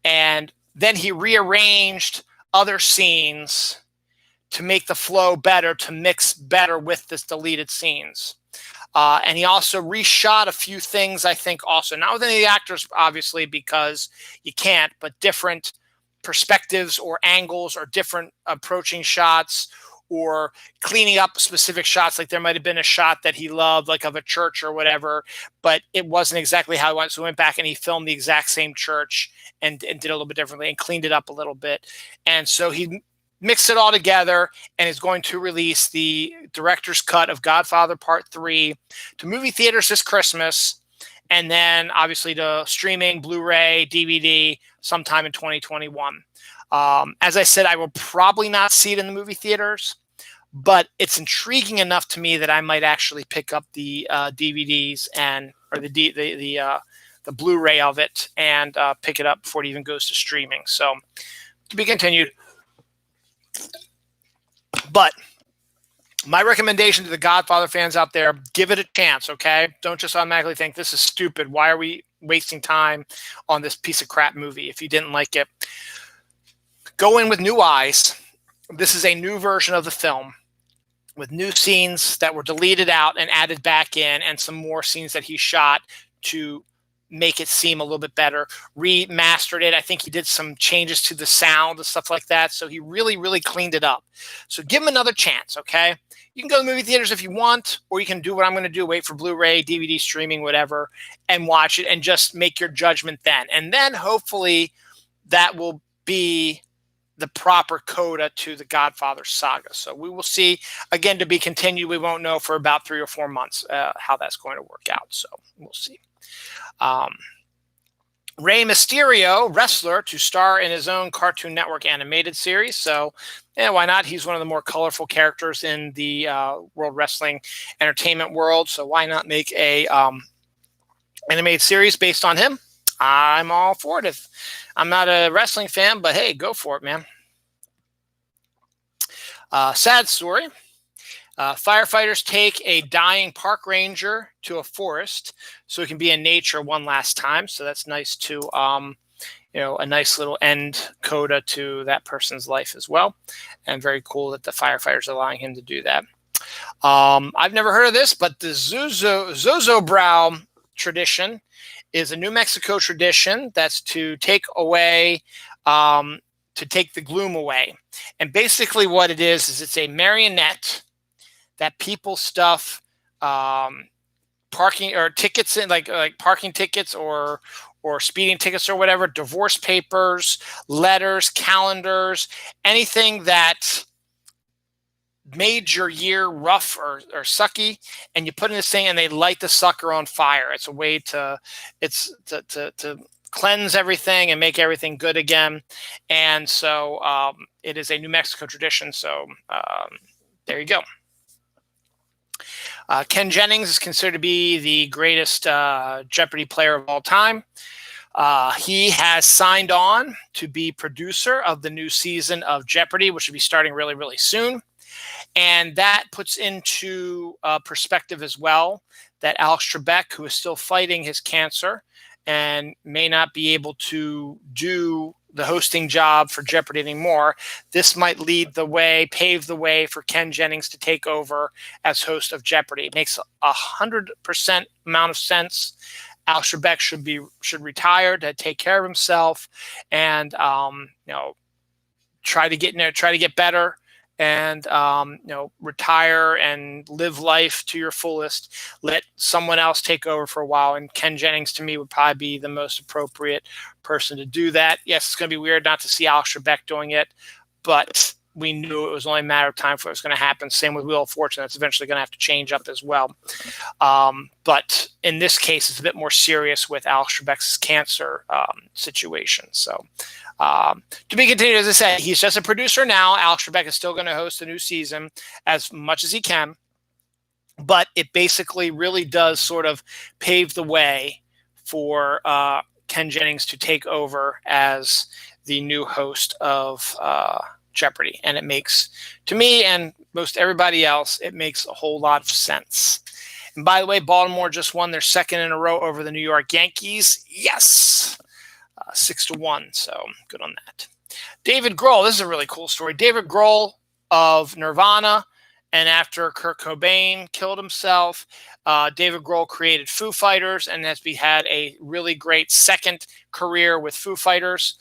and then he rearranged other scenes to make the flow better, to mix better with this deleted scenes. And he also reshot a few things, I think, also. Not with any of the actors, obviously, because you can't, but different perspectives or angles or different approaching shots, or cleaning up specific shots. Like there might have been a shot that he loved, like of a church or whatever, but it wasn't exactly how he wanted. So he went back and he filmed the exact same church and did it a little bit differently and cleaned it up a little bit. And so he mix it all together and is going to release the director's cut of Godfather Part 3 to movie theaters this Christmas, and then obviously to streaming, Blu-ray, DVD sometime in 2021. As I said, I will probably not see it in the movie theaters, but it's intriguing enough to me that I might actually pick up the DVDs or the Blu-ray of it and pick it up before it even goes to streaming. So to be continued. But my recommendation to the Godfather fans out there, give it a chance, okay? Don't just automatically think this is stupid. Why are we wasting time on this piece of crap movie if you didn't like it? Go in with new eyes. This is a new version of the film with new scenes that were deleted out and added back in, and some more scenes that he shot to make it seem a little bit better, remastered it. I think he did some changes to the sound and stuff like that. So he really, really cleaned it up. So give him another chance, okay? You can go to the movie theaters if you want, or you can do what I'm going to do, wait for Blu-ray, DVD streaming, whatever, and watch it and just make your judgment then. And then hopefully that will be the proper coda to the Godfather saga. So we will see. Again, to be continued. We won't know for about 3 or 4 months how that's going to work out. So we'll see. Rey Mysterio, wrestler, to star in his own Cartoon Network animated series. So, why not? He's one of the more colorful characters in the World Wrestling Entertainment world. So why not make a animated series based on him? I'm all for it. I'm not a wrestling fan, but hey, go for it, man. Sad story. Firefighters take a dying park ranger to a forest so he can be in nature one last time. So that's nice to, a nice little end coda to that person's life as well. And very cool that the firefighters are allowing him to do that. I've never heard of this, but the Zozo Brow tradition is a New Mexico tradition that's to take away, to take the gloom away. And basically what it is it's a marionette that people stuff parking or tickets in, like parking tickets or speeding tickets or whatever, divorce papers, letters, calendars, anything that made your year rough or sucky, and you put in this thing and they light the sucker on fire. It's a way to cleanse everything and make everything good again. And so it is a New Mexico tradition. So there you go. Ken Jennings is considered to be the greatest Jeopardy player of all time. He has signed on to be producer of the new season of Jeopardy, which will be starting really, really soon. And that puts into perspective as well that Alex Trebek, who is still fighting his cancer and may not be able to do the hosting job for Jeopardy anymore, this might lead the way, pave the way for Ken Jennings to take over as host of Jeopardy. It makes 100% amount of sense. Alex Trebek should retire to take care of himself and try to get better and retire and live life to your fullest. Let someone else take over for a while, and Ken Jennings to me would probably be the most appropriate person to do that. Yes, it's going to be weird not to see Alex Trebek doing it, but we knew it was only a matter of time for it was going to happen. Same with Wheel of Fortune. That's eventually going to have to change up as well. But in this case, it's a bit more serious with Alex Trebek's cancer situation. So to be continued, as I said, he's just a producer now. Alex Trebek is still going to host the new season as much as he can. But it basically really does sort of pave the way for Ken Jennings to take over as the new host of Jeopardy. And it makes, to me and most everybody else, it makes a whole lot of sense. And by the way, Baltimore just won their second in a row over the New York Yankees. Yes! 6-1, so good on that. David Grohl, this is a really cool story. David Grohl of Nirvana, and after Kurt Cobain killed himself, David Grohl created Foo Fighters and has had a really great second career with Foo Fighters.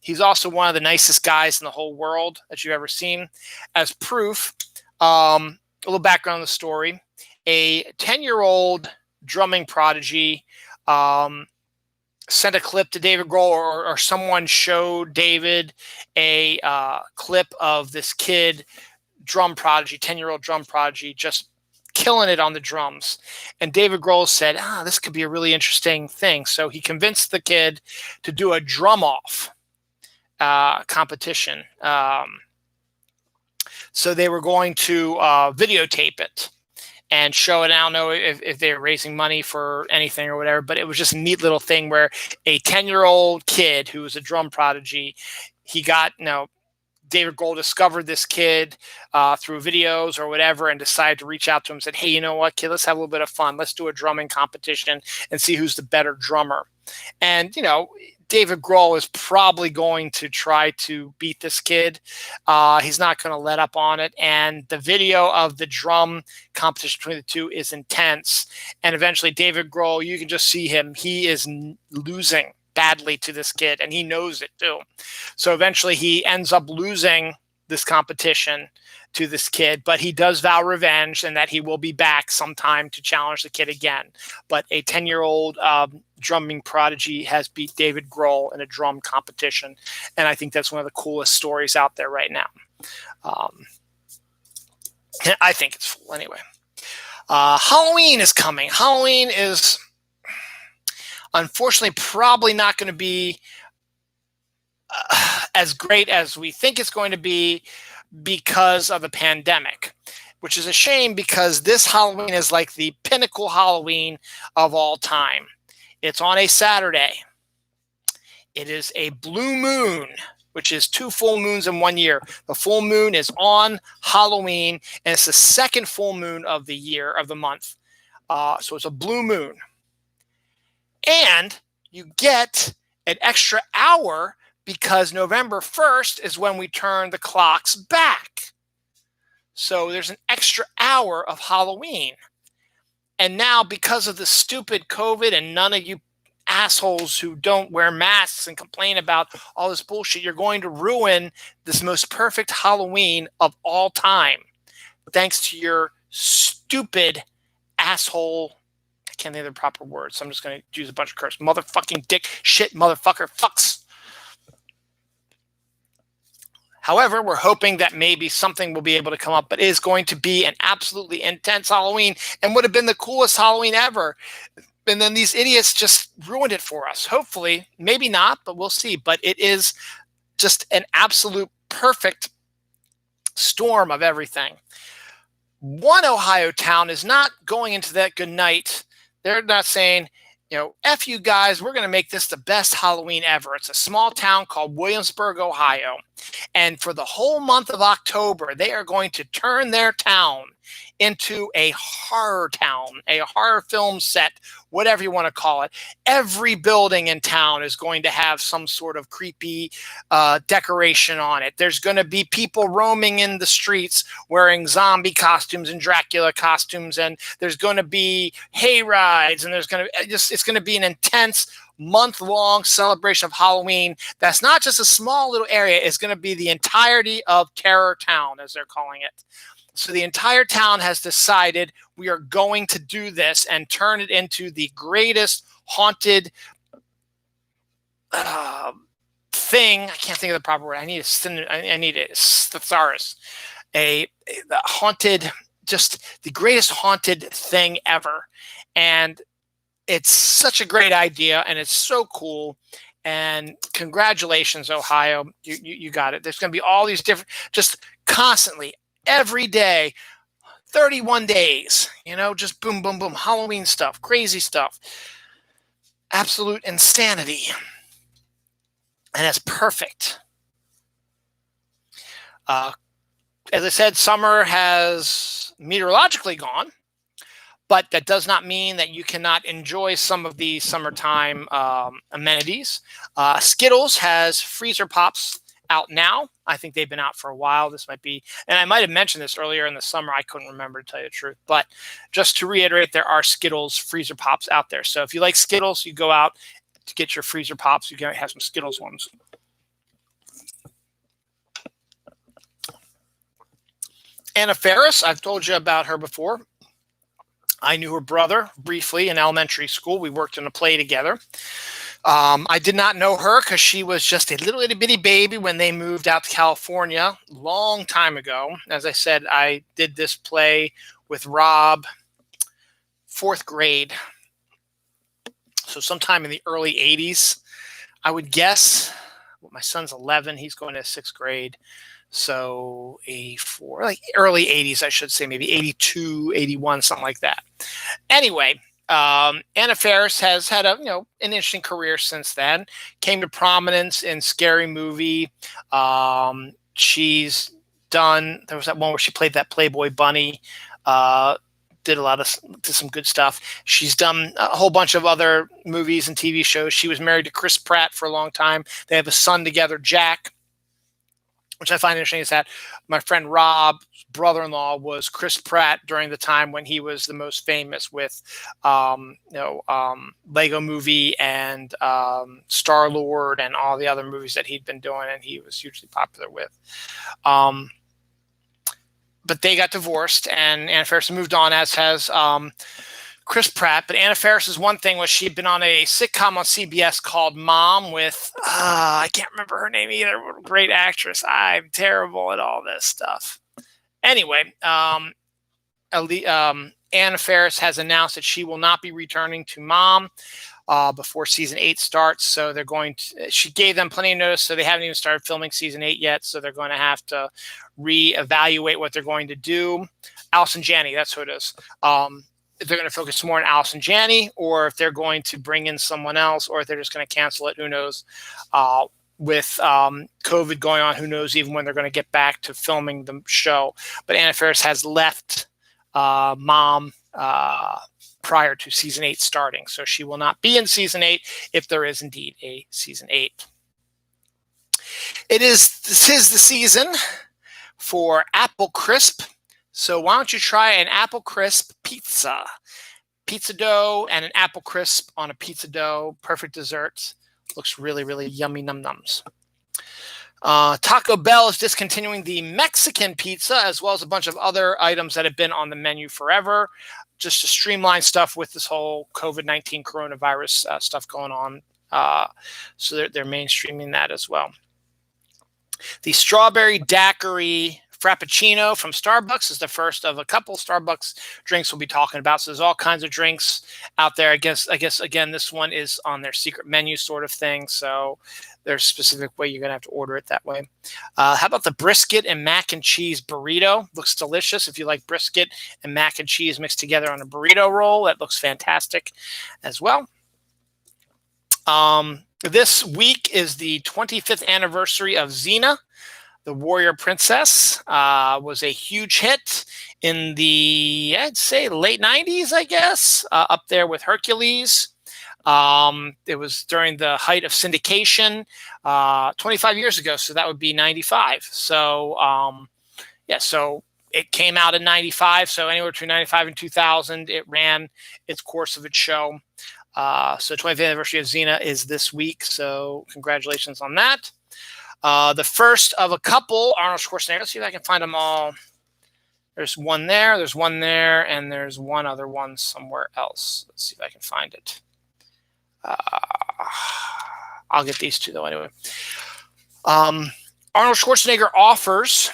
He's also one of the nicest guys in the whole world that you've ever seen. As proof, a little background on the story. A 10-year-old drumming prodigy sent a clip to David Grohl, or someone showed David a clip of this kid, drum prodigy, 10-year-old drum prodigy, just killing it on the drums. And David Grohl said, this could be a really interesting thing. So he convinced the kid to do a drum-off competition. So they were going to videotape it and show it. I don't know if they're raising money for anything or whatever, but it was just a neat little thing where a 10-year-old kid who was a drum prodigy, he got, David Grohl discovered this kid through videos or whatever and decided to reach out to him and said, hey, you know what, kid, let's have a little bit of fun. Let's do a drumming competition and see who's the better drummer. And, David Grohl is probably going to try to beat this kid. He's not going to let up on it. And the video of the drum competition between the two is intense. And eventually David Grohl, you can just see him. He is losing badly to this kid, and he knows it too. So eventually he ends up losing this competition to this kid, but he does vow revenge and that he will be back sometime to challenge the kid again. But a 10-year-old drumming prodigy has beat David Grohl in a drum competition, and I think that's one of the coolest stories out there right now. I think it's cool anyway. Halloween is coming. Halloween is unfortunately probably not going to be as great as we think it's going to be because of the pandemic, which is a shame because this Halloween is like the pinnacle Halloween of all time. It's on a Saturday. It is a blue moon, which is 2 full moons in 1 year. The full moon is on Halloween, and it's the second full moon of the year, of the month. So it's a blue moon. And you get an extra hour because November 1st is when we turn the clocks back. So there's an extra hour of Halloween. And now because of the stupid COVID and none of you assholes who don't wear masks and complain about all this bullshit, you're going to ruin this most perfect Halloween of all time. Thanks to your stupid asshole. I can't think of the proper words, so I'm just going to use a bunch of curse. Motherfucking dick, shit, motherfucker, fucks. However, we're hoping that maybe something will be able to come up, but it is going to be an absolutely intense Halloween and would have been the coolest Halloween ever. And then these idiots just ruined it for us. Hopefully, maybe not, but we'll see. But it is just an absolute perfect storm of everything. one Ohio town is not going into that good night. They're not saying, F you guys, we're going to make this the best Halloween ever. It's a small town called Williamsburg, Ohio. And for the whole month of October, they are going to turn their town into a horror town, a horror film set, whatever you want to call it. Every building in town is going to have some sort of creepy decoration on it. There's going to be people roaming in the streets wearing zombie costumes and Dracula costumes, and there's going to be hay rides, and it's going to be an intense month-long celebration of Halloween. That's not just a small little area. It's going to be the entirety of Terror Town, as they're calling it. So the entire town has decided we are going to do this and turn it into the greatest haunted thing. I can't think of the proper word. I need a thesaurus. The haunted, just the greatest haunted thing ever. And it's such a great idea, and it's so cool. And congratulations, Ohio. You got it. There's going to be all these different, just constantly, every day, 31 days, just boom, boom, boom, Halloween stuff, crazy stuff, absolute insanity. And it's perfect. As I said, summer has meteorologically gone, but that does not mean that you cannot enjoy some of the summertime amenities. Skittles has freezer pops out now. I think they've been out for a while. This might be, and I might have mentioned this earlier in the summer. I couldn't remember, to tell you the truth. But just to reiterate, there are Skittles freezer pops out there. So if you like Skittles, you go out to get your freezer pops. You can have some Skittles ones. Anna Ferris, I've told you about her before. I knew her brother briefly in elementary school. We worked in a play together. I did not know her because she was just a little itty bitty baby when they moved out to California a long time ago. As I said, I did this play with Rob, 4th grade. So sometime in the early 80s, I would guess. My son's 11. He's going to 6th grade. So 84, like early 80s, I should say, maybe 82, 81, something like that. Anyway, Anna Ferris has had an interesting career since then. Came to prominence in Scary Movie. She's done, there was that one where she played that Playboy bunny. Did some good stuff. She's done a whole bunch of other movies and TV shows. She was married to Chris Pratt for a long time. They have a son together, Jack, which I find interesting, is that my friend Rob's brother-in-law was Chris Pratt during the time when he was the most famous with, Lego Movie and Star-Lord and all the other movies that he'd been doing, and he was hugely popular with. But they got divorced, and Anna Ferris moved on, as has Chris Pratt. But Anna Ferris's one thing was she'd been on a sitcom on CBS called Mom with, I can't remember her name either. What a great actress. I'm terrible at all this stuff. Anyway, Anna Ferris has announced that she will not be returning to Mom before season 8 starts. So they're going to, she gave them plenty of notice, so they haven't even started filming season 8 yet. So they're going to have to reevaluate what they're going to do. Allison Janney, that's who it is. If they're going to focus more on Allison Janney, or if they're going to bring in someone else, or if they're just going to cancel it, who knows? With COVID going on, who knows even when they're going to get back to filming the show. But Anna Ferris has left Mom prior to season 8 starting. So she will not be in season 8 if there is indeed a season 8. This is the season for Apple Crisp. So why don't you try an Apple Crisp pizza? Pizza dough and an Apple Crisp on a pizza dough. Perfect dessert. Looks really, really yummy num-nums. Taco Bell is discontinuing the Mexican pizza, as well as a bunch of other items that have been on the menu forever, just to streamline stuff with this whole COVID-19 coronavirus stuff going on. So they're mainstreaming that as well. The strawberry daiquiri Frappuccino from Starbucks is the first of a couple Starbucks drinks we'll be talking about. So there's all kinds of drinks out there. I guess again, this one is on their secret menu sort of thing. So there's a specific way you're going to have to order it that way. How about the brisket and mac and cheese burrito? Looks delicious. If you like brisket and mac and cheese mixed together on a burrito roll, that looks fantastic as well. This week is the 25th anniversary of Xena, the warrior princess. Was a huge hit in the, I'd say, late 90s, I guess, up there with Hercules. It was during the height of syndication 25 years ago, so that would be 95. So, so it came out in 95, so anywhere between 95 and 2000, it ran its course of its show. So 25th anniversary of Xena is this week, so congratulations on that. The first of a couple Arnold Schwarzenegger. Let's see if I can find them all. There's one there, and there's one other one somewhere else. Let's see if I can find it. I'll get these two, though, anyway. Arnold Schwarzenegger offers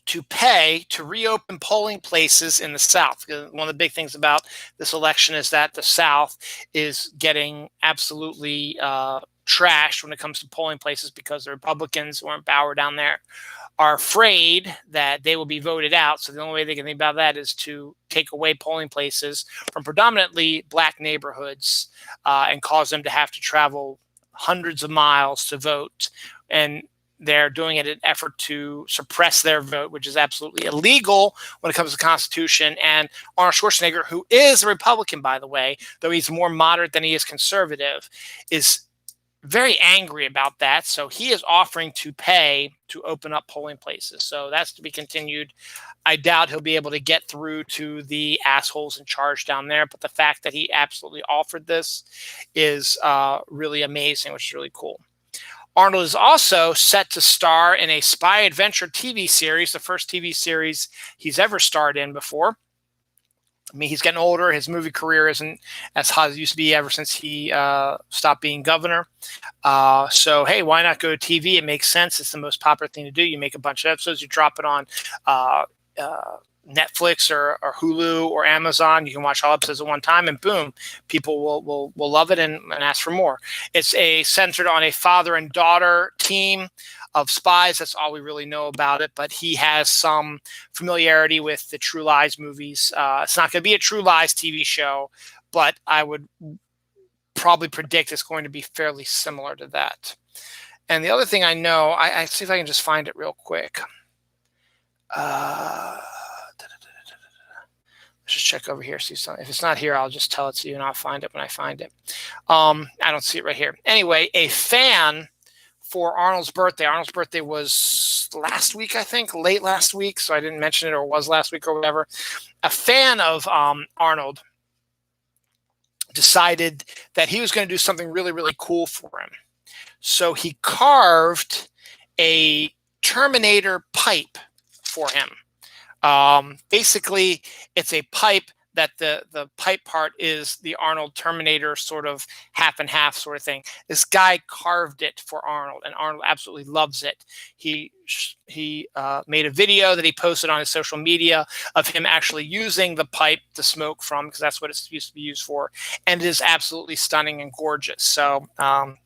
to pay to reopen polling places in the South. One of the big things about this election is that the South is getting absolutely trashed when it comes to polling places because the Republicans who are in power down there are afraid that they will be voted out. So the only way they can think about that is to take away polling places from predominantly black neighborhoods and cause them to have to travel hundreds of miles to vote. And they're doing it in an effort to suppress their vote, which is absolutely illegal when it comes to the Constitution. And Arnold Schwarzenegger, who is a Republican, by the way, though he's more moderate than he is conservative, is very angry about that. So he is offering to pay to open up polling places. So that's to be continued. I doubt he'll be able to get through to the assholes in charge down there. But the fact that he absolutely offered this is really amazing, which is really cool. Arnold is also set to star in a spy adventure TV series, the first TV series he's ever starred in before. I mean, he's getting older. His movie career isn't as hot as it used to be ever since he stopped being governor. So, hey, why not go to TV? It makes sense. It's the most popular thing to do. You make a bunch of episodes. You drop it on Netflix or Hulu or Amazon. You can watch all episodes at one time, and boom, people will love it and ask for more. It's centered on a father and daughter team of spies. That's all we really know about it, but he has some familiarity with the True Lies movies. It's not going to be a True Lies TV show, but I would probably predict it's going to be fairly similar to that. And the other thing I know, I see if I can just find it real quick. Let's just check over here. See something. If it's not here, I'll just tell it to you, and I'll find it when I find it. I don't see it right here. Anyway, a fan for Arnold's birthday. Arnold's birthday was last week, I think, late last week. So I didn't mention it, or was last week or whatever. A fan of Arnold decided that he was going to do something really, really cool for him. So he carved a Terminator pipe for him. Basically, it's a pipe that the pipe part is the Arnold Terminator sort of half and half sort of thing. This guy carved it for Arnold, and Arnold absolutely loves it. He made a video that he posted on his social media of him actually using the pipe to smoke from, because that's what it's used to be used for, and it is absolutely stunning and gorgeous. So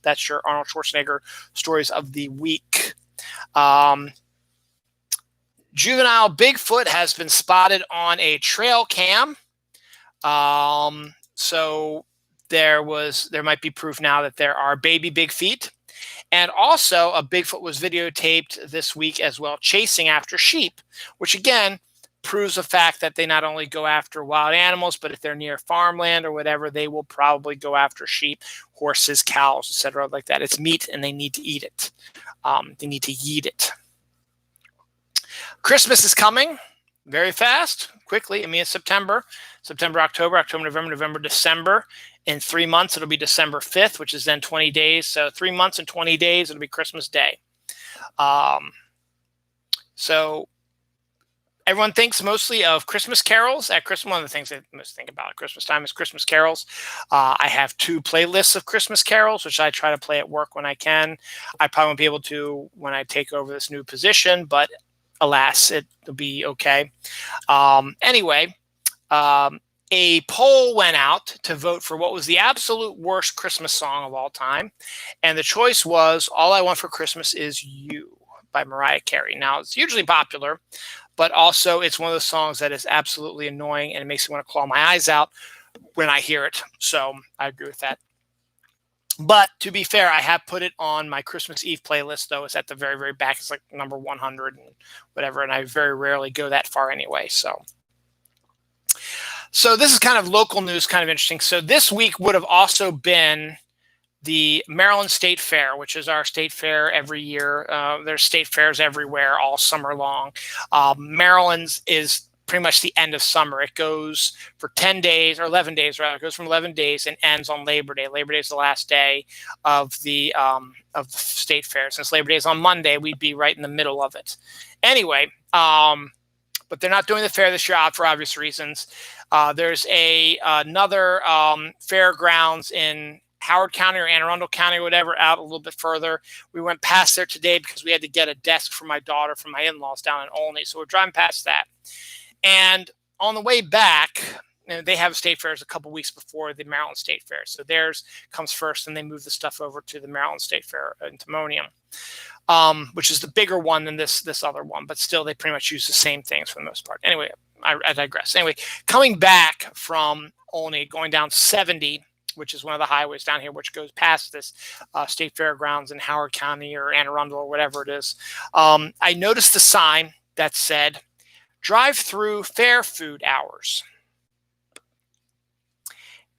that's your Arnold Schwarzenegger stories of the week. Juvenile Bigfoot has been spotted on a trail cam. So there might be proof now that there are baby big feet. And also a Bigfoot was videotaped this week as well, chasing after sheep, which again proves the fact that they not only go after wild animals, but if they're near farmland or whatever, they will probably go after sheep, horses, cows, etc. like that. It's meat and they need to eat it. They need to yeet it. Christmas is coming very fast, quickly. I mean, it's September, October, November, December. In 3 months, it'll be December 5th, which is then 20 days. So 3 months and 20 days, it'll be Christmas Day. So everyone thinks mostly of Christmas carols at Christmas. One of the things they most think about at Christmas time is Christmas carols. I have 2 playlists of Christmas carols, which I try to play at work when I can. I probably won't be able to when I take over this new position, but alas, it'll be okay. Anyway, a poll went out to vote for what was the absolute worst Christmas song of all time. And the choice was All I Want for Christmas Is You by Mariah Carey. Now, it's hugely popular, but also it's one of those songs that is absolutely annoying and it makes me want to claw my eyes out when I hear it. So I agree with that. But to be fair, I have put it on my Christmas Eve playlist, though. It's at the very, very back. It's like number 100 and whatever. And I very rarely go that far anyway. So this is kind of local news, kind of interesting. So this week would have also been the Maryland State Fair, which is our state fair every year. There's state fairs everywhere all summer long. Maryland's is pretty much the end of summer. It goes for 10 days or 11 days, rather. It goes from 11 days and ends on Labor Day. Labor Day is the last day of the state fair. Since Labor Day is on Monday, we'd be right in the middle of it. Anyway, but they're not doing the fair this year for obvious reasons. There's another fairgrounds in Howard County or Anne Arundel County or whatever, out a little bit further. We went past there today because we had to get a desk for my daughter from my in-laws down in Olney. So we're driving past that. And on the way back, they have state fairs a couple weeks before the Maryland State Fair. So theirs comes first, and they move the stuff over to the Maryland State Fair in Timonium, which is the bigger one than this other one. But still, they pretty much use the same things for the most part. Anyway, I digress. Anyway, coming back from Olney, going down 70, which is one of the highways down here, which goes past this state fairgrounds in Howard County or Anne Arundel or whatever it is. I noticed the sign that said, drive-through fair food hours.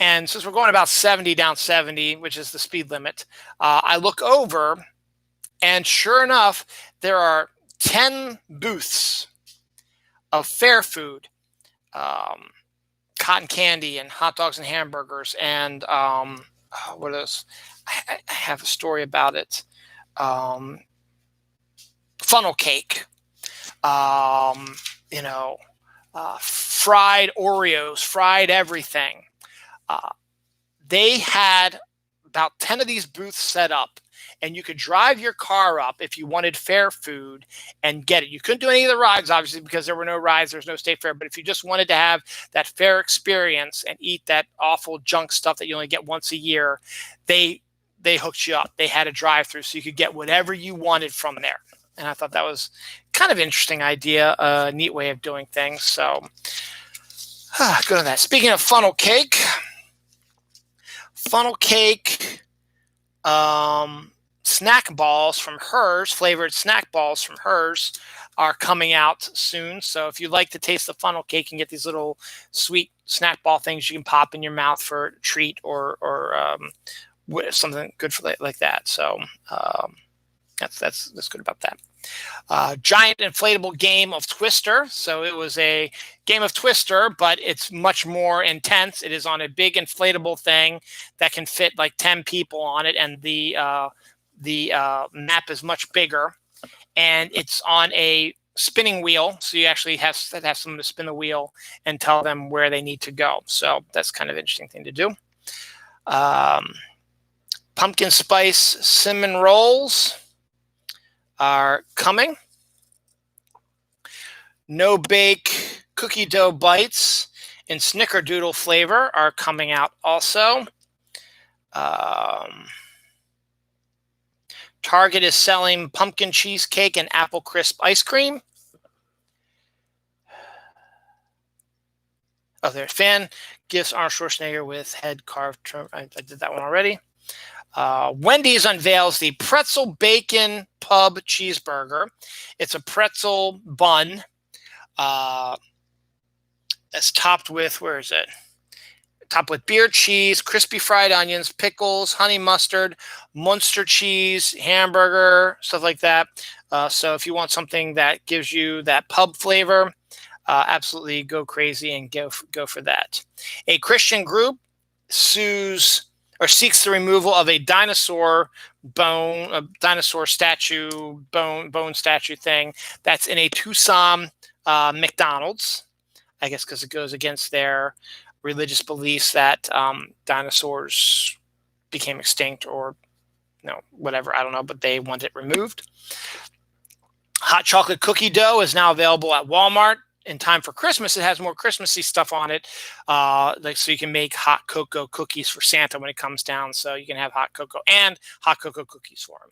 And since we're going about 70 down 70, which is the speed limit, I look over, and sure enough, there are 10 booths of fair food, cotton candy and hot dogs and hamburgers, and what else? I have a story about it. Funnel cake. Fried Oreos, fried everything. They had about 10 of these booths set up, and you could drive your car up if you wanted fair food and get it. You couldn't do any of the rides, obviously, because there were no rides. There's no state fair. But if you just wanted to have that fair experience and eat that awful junk stuff that you only get once a year, they hooked you up. They had a drive-through, so you could get whatever you wanted from there. And I thought that was kind of an interesting idea, a neat way of doing things. So good on that. Speaking of funnel cake, snack balls from Hers, flavored snack balls from Hers, are coming out soon. So if you like to taste the funnel cake, you can get these little sweet snack ball things you can pop in your mouth for a treat or something good for like that. So that's good about that. Giant inflatable game of Twister. So it was a game of Twister, but it's much more intense. It is on a big inflatable thing that can fit like 10 people on it, and the map is much bigger, and it's on a spinning wheel. So you actually have someone to spin the wheel and tell them where they need to go. So that's kind of an interesting thing to do. Pumpkin spice cinnamon rolls are coming. No bake cookie dough bites in snickerdoodle flavor are coming out also. Target is selling pumpkin cheesecake and apple crisp ice cream. Oh, there's fan gifts Arnold Schwarzenegger with head carved. I did that one already. Wendy's unveils the pretzel bacon pub cheeseburger. It's a pretzel bun that's topped with, where is it? Topped with beer cheese, crispy fried onions, pickles, honey mustard, Munster cheese, hamburger, stuff like that. So if you want something that gives you that pub flavor, absolutely go crazy and go for that. A Christian group seeks the removal of a dinosaur statue thing that's in a Tucson McDonald's, I guess because it goes against their religious beliefs that dinosaurs became extinct or whatever, I don't know, but they want it removed. Hot chocolate cookie dough is now available at Walmart. In time for Christmas, it has more Christmassy stuff on it, like so you can make hot cocoa cookies for Santa when it comes down. So you can have hot cocoa and hot cocoa cookies for him.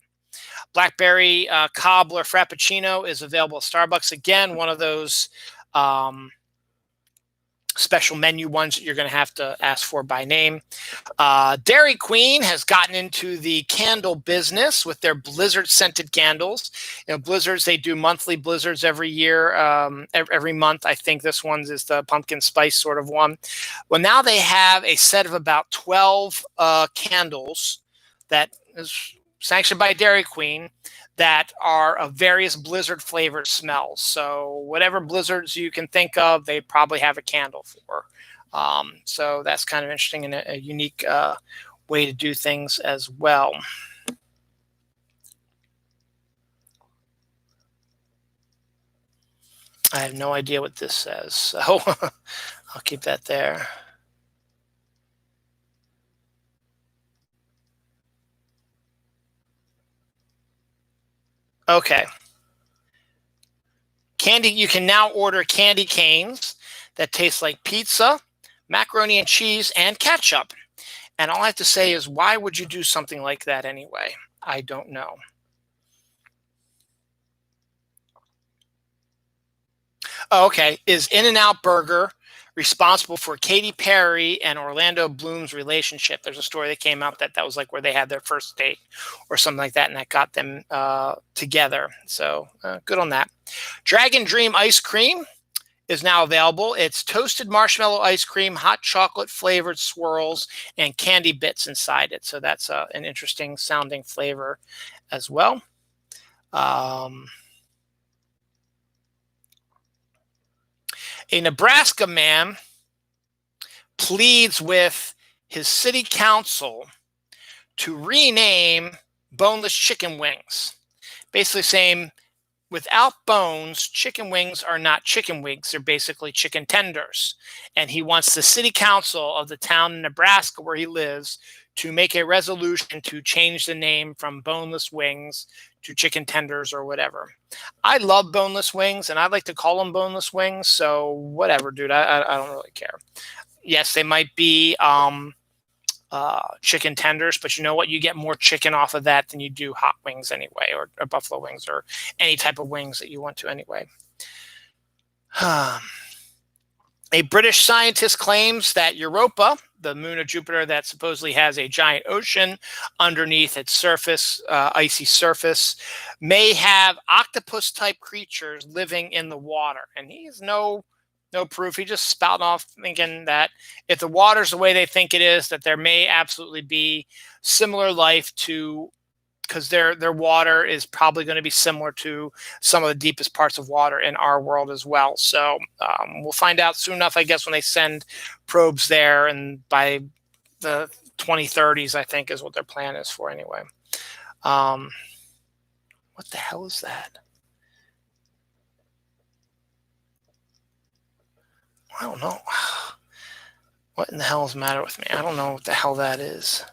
Blackberry Cobbler Frappuccino is available at Starbucks. Again, one of those special menu ones that you're going to have to ask for by name. Dairy Queen has gotten into the candle business with their Blizzard scented candles. You know, Blizzards, they do monthly Blizzards every year, every month. I think this one's is the pumpkin spice sort of one. Well, now they have a set of about 12 candles that is sanctioned by Dairy Queen that are of various Blizzard flavored smells. So whatever Blizzards you can think of, they probably have a candle for. So that's kind of interesting and a unique way to do things as well. I have no idea what this says, so I'll keep that there. Okay. Candy, you can now order candy canes that taste like pizza, macaroni and cheese, and ketchup. And all I have to say is, why would you do something like that anyway? I don't know. Oh, okay. Is In-N-Out Burger responsible for Katy Perry and Orlando Bloom's relationship? There's a story that came out that was like where they had their first date or something like that, and that got them together. So good on that. Dragon Dream ice cream is now available. It's toasted marshmallow ice cream, hot chocolate flavored swirls, and candy bits inside it. So that's an interesting sounding flavor as well. A Nebraska man pleads with his city council to rename boneless chicken wings. Basically saying, without bones, chicken wings are not chicken wings. They're basically chicken tenders. And he wants the city council of the town in Nebraska where he lives to make a resolution to change the name from boneless wings to chicken tenders or whatever. I love boneless wings, and I like to call them boneless wings. So whatever, dude. I don't really care. Yes, they might be chicken tenders, but you know what? You get more chicken off of that than you do hot wings anyway, or buffalo wings, or any type of wings that you want to anyway. A British scientist claims that Europa, the moon of Jupiter that supposedly has a giant ocean underneath its surface, icy surface, may have octopus-type creatures living in the water. And he has no proof. He just spouting off thinking that if the water's the way they think it is, that there may absolutely be similar life to, because their water is probably going to be similar to some of the deepest parts of water in our world as well. So we'll find out soon enough, I guess, when they send probes there, and by the 2030s, I think, is what their plan is for anyway. What the hell is that? I don't know. What in the hell is the matter with me? I don't know what the hell that is.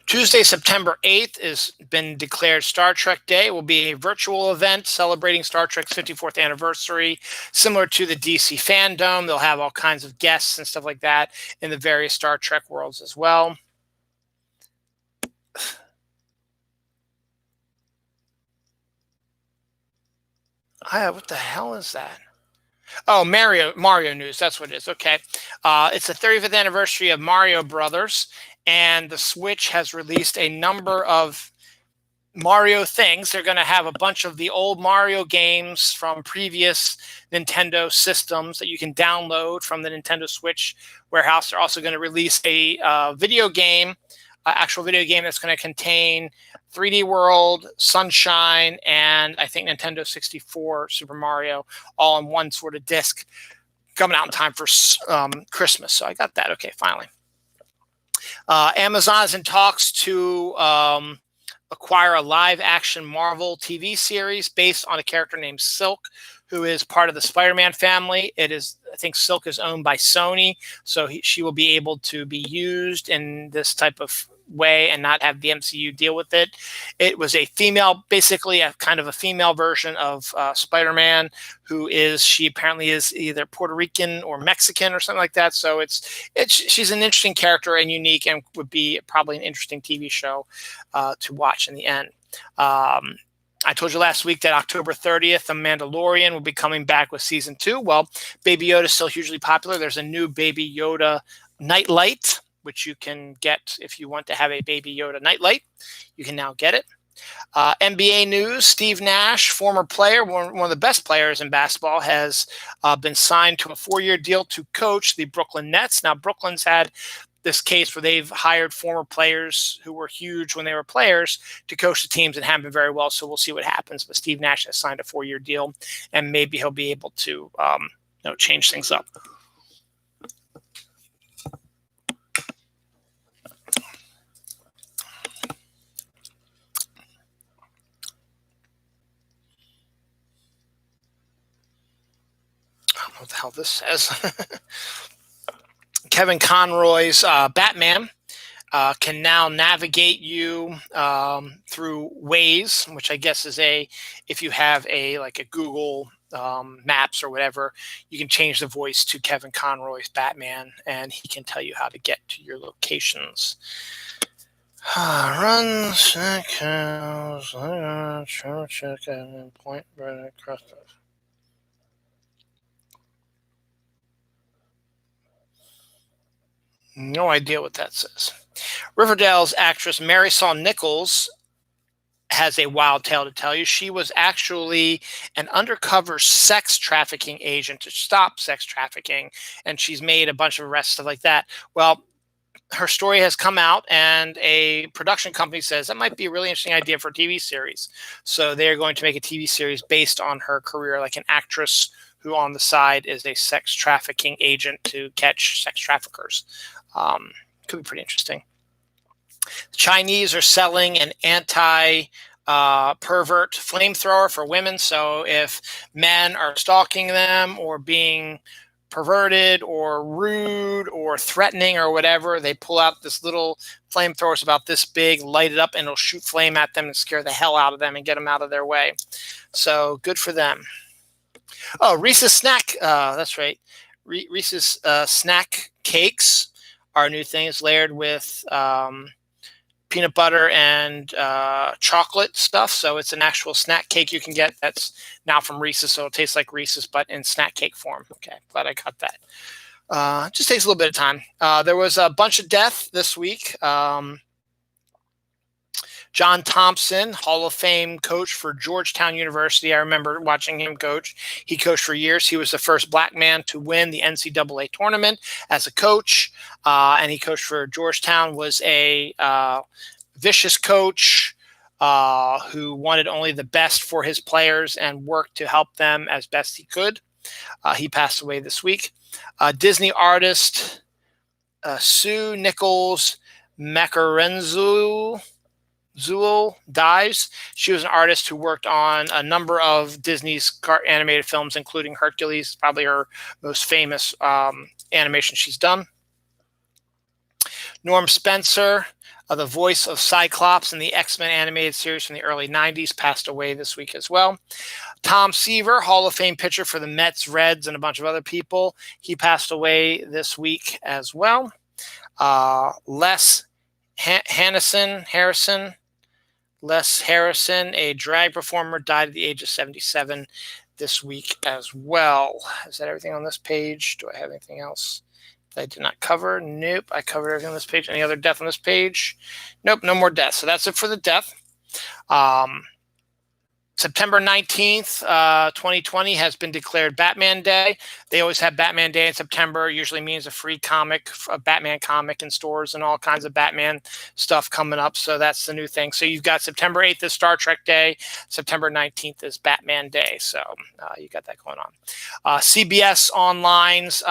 Tuesday, September 8th has been declared Star Trek Day. It will be a virtual event celebrating Star Trek's 54th anniversary, similar to the DC fandom. They'll have all kinds of guests and stuff like that in the various Star Trek worlds as well. What the hell is that? Oh, Mario news. That's what it is. Okay. It's the 35th anniversary of Mario Brothers, and the Switch has released a number of Mario things. They're going to have a bunch of the old Mario games from previous Nintendo systems that you can download from the Nintendo Switch warehouse. They're also going to release a video game, actual video game that's going to contain 3D World, Sunshine, and I think Nintendo 64 Super Mario all in one sort of disc, coming out in time for Christmas. So I got that. Okay, finally. Amazon is in talks to acquire a live-action Marvel TV series based on a character named Silk, who is part of the Spider-Man family. I think Silk is owned by Sony, so she will be able to be used in this type of way and not have the MCU deal with it. It was a female, basically a kind of a female version of Spider-Man, she apparently is either Puerto Rican or Mexican or something like that. So she's an interesting character and unique, and would be probably an interesting TV show to watch in the end. I told you last week that October 30th, The Mandalorian will be coming back with season 2. Well, Baby Yoda is still hugely popular. There's a new Baby Yoda nightlight, which you can get if you want to have a Baby Yoda nightlight. You can now get it. NBA news, Steve Nash, former player, one of the best players in basketball, has been signed to a 4-year deal to coach the Brooklyn Nets. Now, Brooklyn's had this case where they've hired former players who were huge when they were players to coach the teams and haven't been very well. So we'll see what happens. But Steve Nash has signed a 4-year deal, and maybe he'll be able to change things up. I don't know what the hell this says. Kevin Conroy's Batman can now navigate you through Waze, which I guess is if you have a Google Maps or whatever, you can change the voice to Kevin Conroy's Batman, and he can tell you how to get to your locations. Run, check house, check out point right across the. No idea what that says. Riverdale's actress Marisol Nichols has a wild tale to tell you. She was actually an undercover sex trafficking agent to stop sex trafficking, and she's made a bunch of arrests, stuff like that. Well, her story has come out, and a production company says that might be a really interesting idea for a TV series. So they're going to make a TV series based on her career, like an actress who on the side is a sex trafficking agent to catch sex traffickers. Could be pretty interesting. The Chinese are selling an anti-pervert flamethrower for women. So if men are stalking them or being perverted or rude or threatening or whatever, they pull out this little flamethrower. It's about this big, light it up, and it'll shoot flame at them and scare the hell out of them and get them out of their way. So good for them. Oh, Reese's snack. That's right. Reese's snack cakes are new things layered with peanut butter and chocolate stuff. So it's an actual snack cake you can get that's now from Reese's. So it tastes like Reese's, but in snack cake form. Okay, glad I got that. Just takes a little bit of time. There was a bunch of death this week. John Thompson, Hall of Fame coach for Georgetown University. I remember watching him coach. He coached for years. He was the first black man to win the NCAA tournament as a coach, and he coached for Georgetown, was a vicious coach who wanted only the best for his players and worked to help them as best he could. He passed away this week. Disney artist Sue Nichols Macarenzu dies. She was an artist who worked on a number of Disney's animated films, including Hercules, probably her most famous animation she's done. Norm Spencer, the voice of Cyclops in the X-Men animated series from the early 90s, passed away this week as well. Tom Seaver, Hall of Fame pitcher for the Mets, Reds, and a bunch of other people. He passed away this week as well. Les Harrison, a drag performer, died at the age of 77 this week as well. Is that everything on this page? Do I have anything else that I did not cover? Nope, I covered everything on this page. Any other death on this page? Nope, no more deaths. So that's it for the death. September 19th, 2020 has been declared Batman Day. They always have Batman Day in September. It usually means a free comic, a Batman comic in stores and all kinds of Batman stuff coming up. So that's the new thing. So you've got September 8th is Star Trek Day. September 19th is Batman Day. So you got that going on. CBS Online's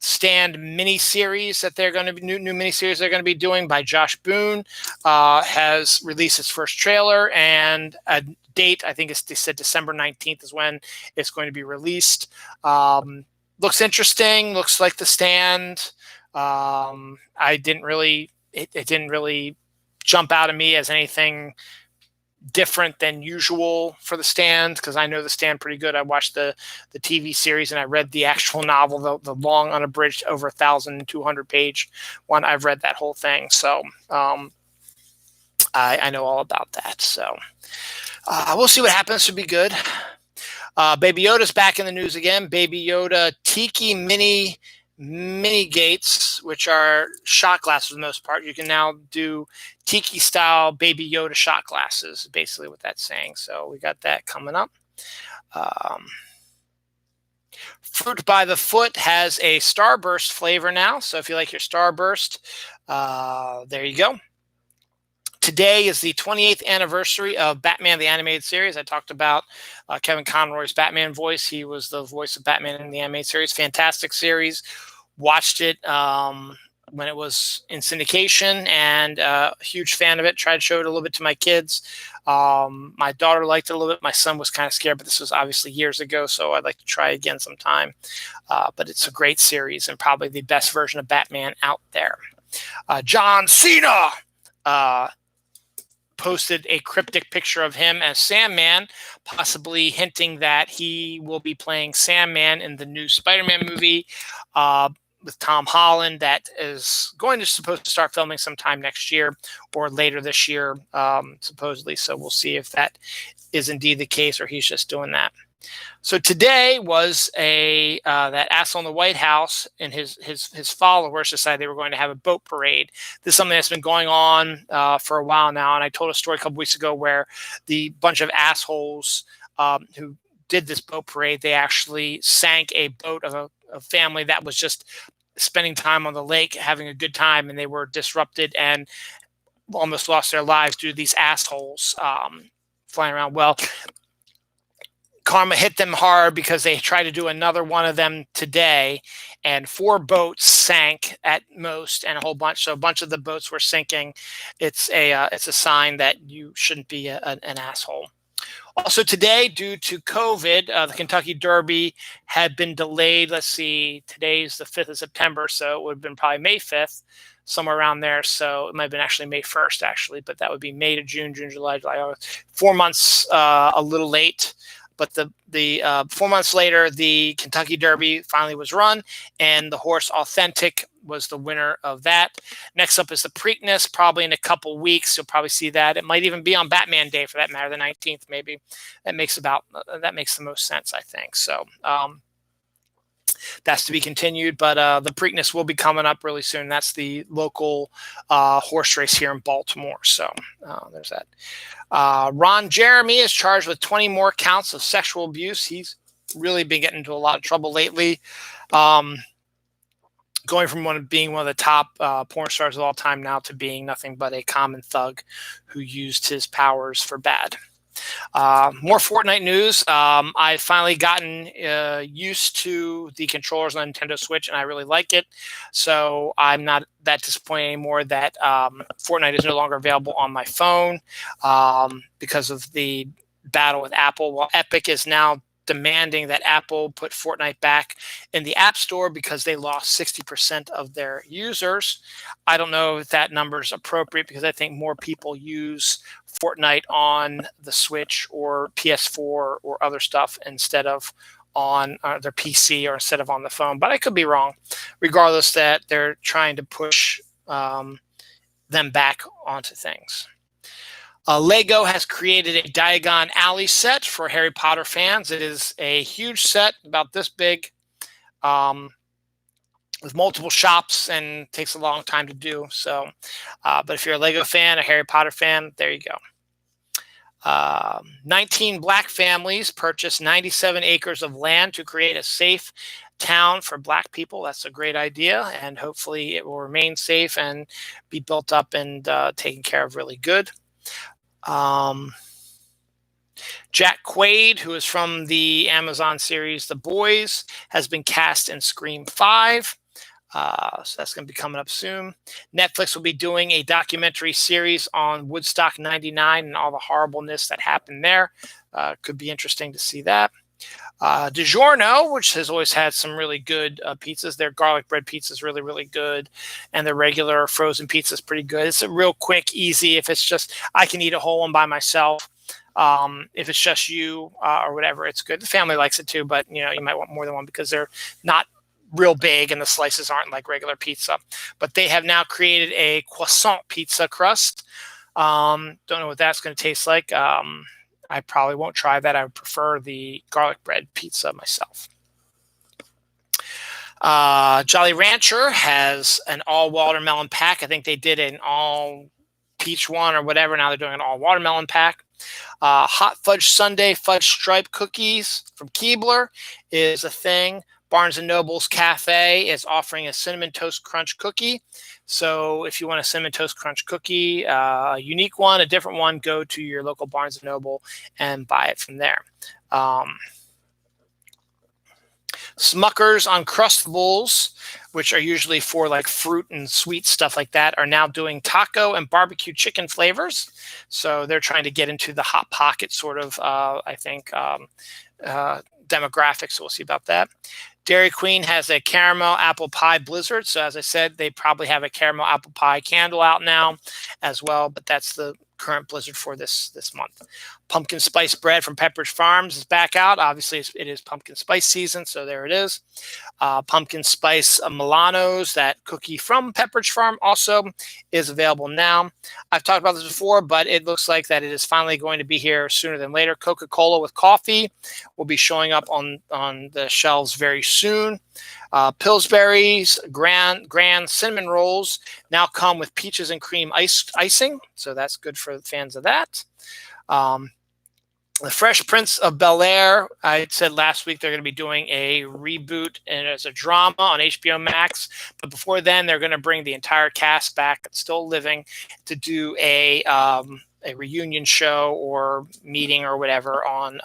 Stand miniseries that they're going to be new miniseries they're going to be doing by Josh Boone has released its first trailer, and a date, I think they said December 19th is when it's going to be released. Looks interesting. Looks like The Stand. I didn't really it didn't really jump out at me as anything different than usual for The Stand, because I know The Stand pretty good. I watched the TV series and I read the actual novel, the long unabridged over 1,200 page one. I've read that whole thing, so I know all about that. So we'll see what happens. Should be good. Baby Yoda's back in the news again. Baby Yoda Tiki Mini gates, which are shot glasses for the most part. You can now do Tiki style Baby Yoda shot glasses, basically what that's saying. So we got that coming up. Fruit by the Foot has a Starburst flavor now. So if you like your Starburst, there you go. Today is the 28th anniversary of Batman the Animated Series. I talked about Kevin Conroy's Batman voice. He was the voice of Batman in the animated series. Fantastic series. Watched it when it was in syndication, and a huge fan of it. Tried to show it a little bit to my kids. My daughter liked it a little bit. My son was kind of scared, but this was obviously years ago, so I'd like to try again sometime. But it's a great series and probably the best version of Batman out there. John Cena posted a cryptic picture of him as Sandman, possibly hinting that he will be playing Sandman in the new Spider-Man movie with Tom Holland that is supposed to start filming sometime next year or later this year, supposedly. So we'll see if that is indeed the case or he's just doing that. So today was that asshole in the White House and his followers decided they were going to have a boat parade. This is something that's been going on for a while now, and I told a story a couple weeks ago where the bunch of assholes who did this boat parade, they actually sank a boat of a family that was just spending time on the lake, having a good time, and they were disrupted and almost lost their lives due to these assholes flying around. Well, karma hit them hard because they tried to do another one of them today, and 4 boats sank at most, and a bunch of the boats were sinking. It's a sign that you shouldn't be an asshole. Also today, due to COVID, the Kentucky Derby had been delayed. Let's see, today's the 5th of September, so it would have been probably May 5th, somewhere around there. So it might have been actually May 1st, actually, but that would be May to June, July, August. 4 months a little late. But the 4 months later, the Kentucky Derby finally was run, and the horse Authentic was the winner of that. Next up is the Preakness, probably in a couple weeks. You'll probably see that. It might even be on Batman Day, for that matter, the 19th, maybe. That makes the most sense, I think. So that's to be continued. But the Preakness will be coming up really soon. That's the local horse race here in Baltimore. So there's that. Ron Jeremy is charged with 20 more counts of sexual abuse. He's really been getting into a lot of trouble lately. Going from being one of the top porn stars of all time now to being nothing but a common thug who used his powers for bad. More Fortnite news. I've finally gotten used to the controllers on Nintendo Switch, and I really like it. So I'm not that disappointed anymore that Fortnite is no longer available on my phone because of the battle with Apple. Well, Epic is now demanding that Apple put Fortnite back in the App Store because they lost 60% of their users. I don't know if that number is appropriate because I think more people use Fortnite on the Switch or PS4 or other stuff instead of on their PC or instead of on the phone. But I could be wrong. Regardless, that they're trying to push them back onto things. Lego has created a Diagon Alley set for Harry Potter fans. It is a huge set, about this big, with multiple shops, and takes a long time to do. So, but if you're a Lego fan, a Harry Potter fan, there you go. 19 Black families purchased 97 acres of land to create a safe town for Black people. That's a great idea, and hopefully it will remain safe and be built up and taken care of really good. Jack Quaid, who is from the Amazon series The Boys, has been cast in Scream 5. So that's going to be coming up soon. Netflix will be doing a documentary series on Woodstock 99 and all the horribleness that happened there. Could be interesting to see that. DiGiorno, which has always had some really good pizzas. Their garlic bread pizza is really, really good. And their regular frozen pizza is pretty good. It's a real quick, easy. If it's just, I can eat a whole one by myself. If it's just you or whatever, it's good. The family likes it too, but you might want more than one because they're not real big and the slices aren't like regular pizza. But they have now created a croissant pizza crust. Don't know what that's going to taste like. I probably won't try that. I would prefer the garlic bread pizza myself. Jolly Rancher has an all watermelon pack. I think they did an all peach one or whatever. Now they're doing an all watermelon pack. Hot Fudge Sundae Fudge Stripe Cookies from Cobbler is a thing. Barnes & Noble's Cafe is offering a Cinnamon Toast Crunch cookie. So if you want a Cinnamon Toast Crunch cookie, a unique one, a different one, go to your local Barnes & Noble and buy it from there. Smucker's Uncrustables, which are usually for like fruit and sweet stuff like that, are now doing taco and barbecue chicken flavors. So they're trying to get into the Hot Pocket sort of, I think, demographics. So we'll see about that. Dairy Queen has a caramel apple pie blizzard. So as I said, they probably have a caramel apple pie candle out now as well, but that's the current blizzard for this month. Pumpkin spice bread from Pepperidge Farms is back out. Obviously, it is pumpkin spice season, so there it is. Pumpkin spice Milanos, that cookie from Pepperidge Farm, also is available now. I've talked about this before, but it looks like that it is finally going to be here sooner than later. Coca-Cola with coffee will be showing up on the shelves very soon. Pillsbury's Grand Cinnamon Rolls now come with peaches and cream icing, so that's good for the fans of that. The Fresh Prince of Bel Air, I said last week they're going to be doing a reboot and as a drama on HBO Max, but before then they're going to bring the entire cast back that's still living to do a reunion show or meeting or whatever on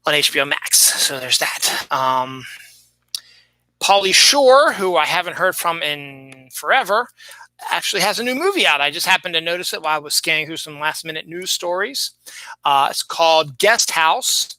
HBO Max. So there's that. Pauly Shore, who I haven't heard from in forever, actually has a new movie out. I just happened to notice it while I was scanning through some last-minute news stories. It's called Guest House,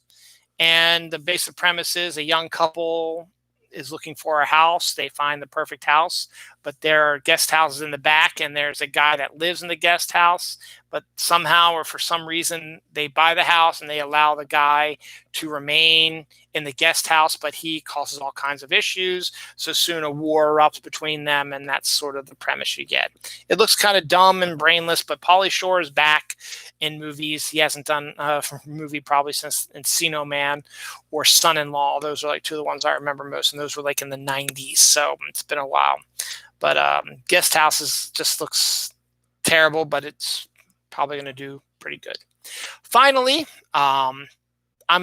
and the basic premise is a young couple is looking for a house. They find the perfect house, but there are guest houses in the back, and there's a guy that lives in the guest house, but somehow or for some reason they buy the house and they allow the guy to remain in the guest house, but he causes all kinds of issues. So soon a war erupts between them, and that's sort of the premise you get. It looks kind of dumb and brainless, but Pauly Shore is back in movies. He hasn't done a movie probably since Encino Man or Son-in-Law. Those are like two of the ones I remember most, and those were like in the 90s, so it's been a while. But Guest House just looks terrible, but it's probably going to do pretty good. Finally, I'm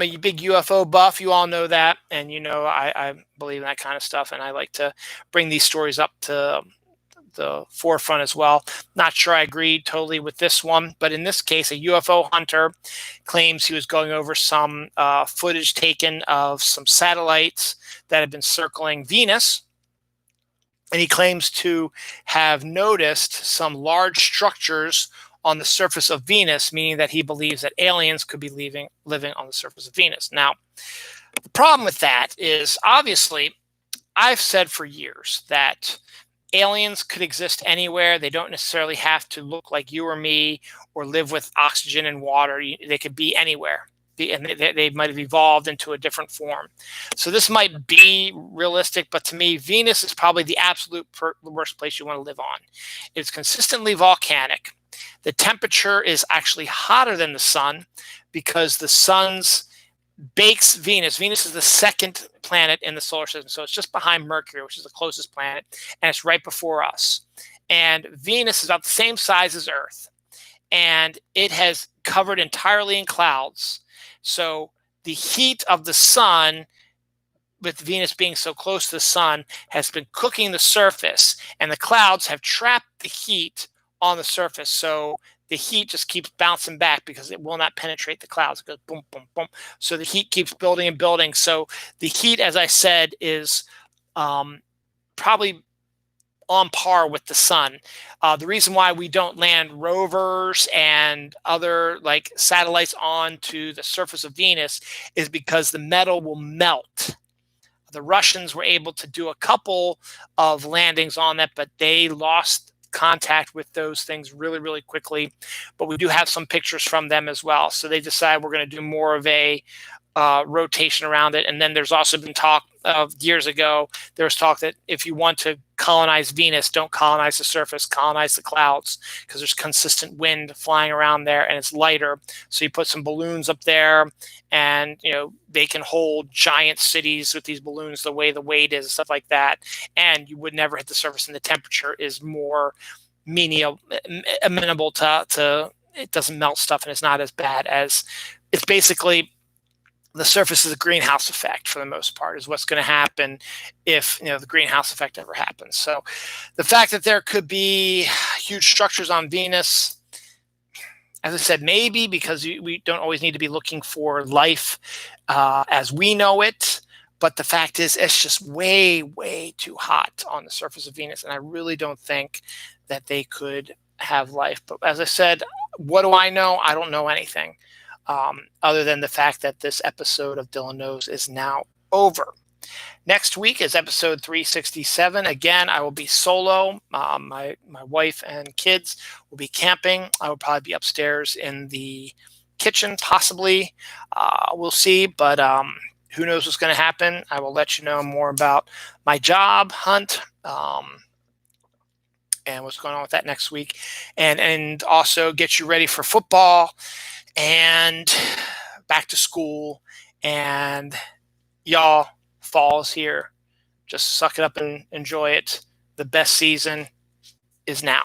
a big UFO buff. You all know that. And, I believe in that kind of stuff. And I like to bring these stories up to the forefront as well. Not sure I agree totally with this one. But in this case, a UFO hunter claims he was going over some footage taken of some satellites that had been circling Venus. And he claims to have noticed some large structures on the surface of Venus, meaning that he believes that aliens could be living on the surface of Venus. Now, the problem with that is, obviously, I've said for years that aliens could exist anywhere. They don't necessarily have to look like you or me or live with oxygen and water. They could be anywhere. And they might have evolved into a different form. So this might be realistic, but to me, Venus is probably the absolute worst place you want to live on. It's consistently volcanic. The temperature is actually hotter than the sun because the sun's bakes Venus. Venus is the second planet in the solar system. So it's just behind Mercury, which is the closest planet, and it's right before us. And Venus is about the same size as Earth. And it has covered entirely in clouds. So the heat of the sun, with Venus being so close to the sun, has been cooking the surface, and the clouds have trapped the heat on the surface. So the heat just keeps bouncing back because it will not penetrate the clouds. It goes boom, boom, boom. So the heat keeps building and building. So the heat, as I said, is probably on par with the sun. The reason why we don't land rovers and other like satellites onto the surface of Venus is because the metal will melt. The Russians were able to do a couple of landings on that, but they lost contact with those things really, really quickly. But we do have some pictures from them as well. So they decided we're going to do more of a rotation around it. And then there's also been talk of years ago, there was talk that if you want to colonize Venus, don't colonize the surface, colonize the clouds, because there's consistent wind flying around there and it's lighter. So you put some balloons up there and, you know, they can hold giant cities with these balloons the way the weight is and stuff like that. And you would never hit the surface, and the temperature is more amenable to it doesn't melt stuff, and it's not as bad as it's basically the surface is a greenhouse effect for the most part is what's going to happen if, you know, the greenhouse effect ever happens. So the fact that there could be huge structures on Venus, as I said, maybe because we don't always need to be looking for life as we know it. But the fact is, it's just way, way too hot on the surface of Venus. And I really don't think that they could have life. But as I said, what do I know? I don't know anything. Other than the fact that this episode of Dylan Knows is now over. Next week is episode 367. Again, I will be solo. My wife and kids will be camping. I will probably be upstairs in the kitchen, possibly. We'll see, but who knows what's going to happen. I will let you know more about my job hunt and what's going on with that next week. And also get you ready for football and back to school, and y'all, fall's here. Just suck it up and enjoy it. The best season is now.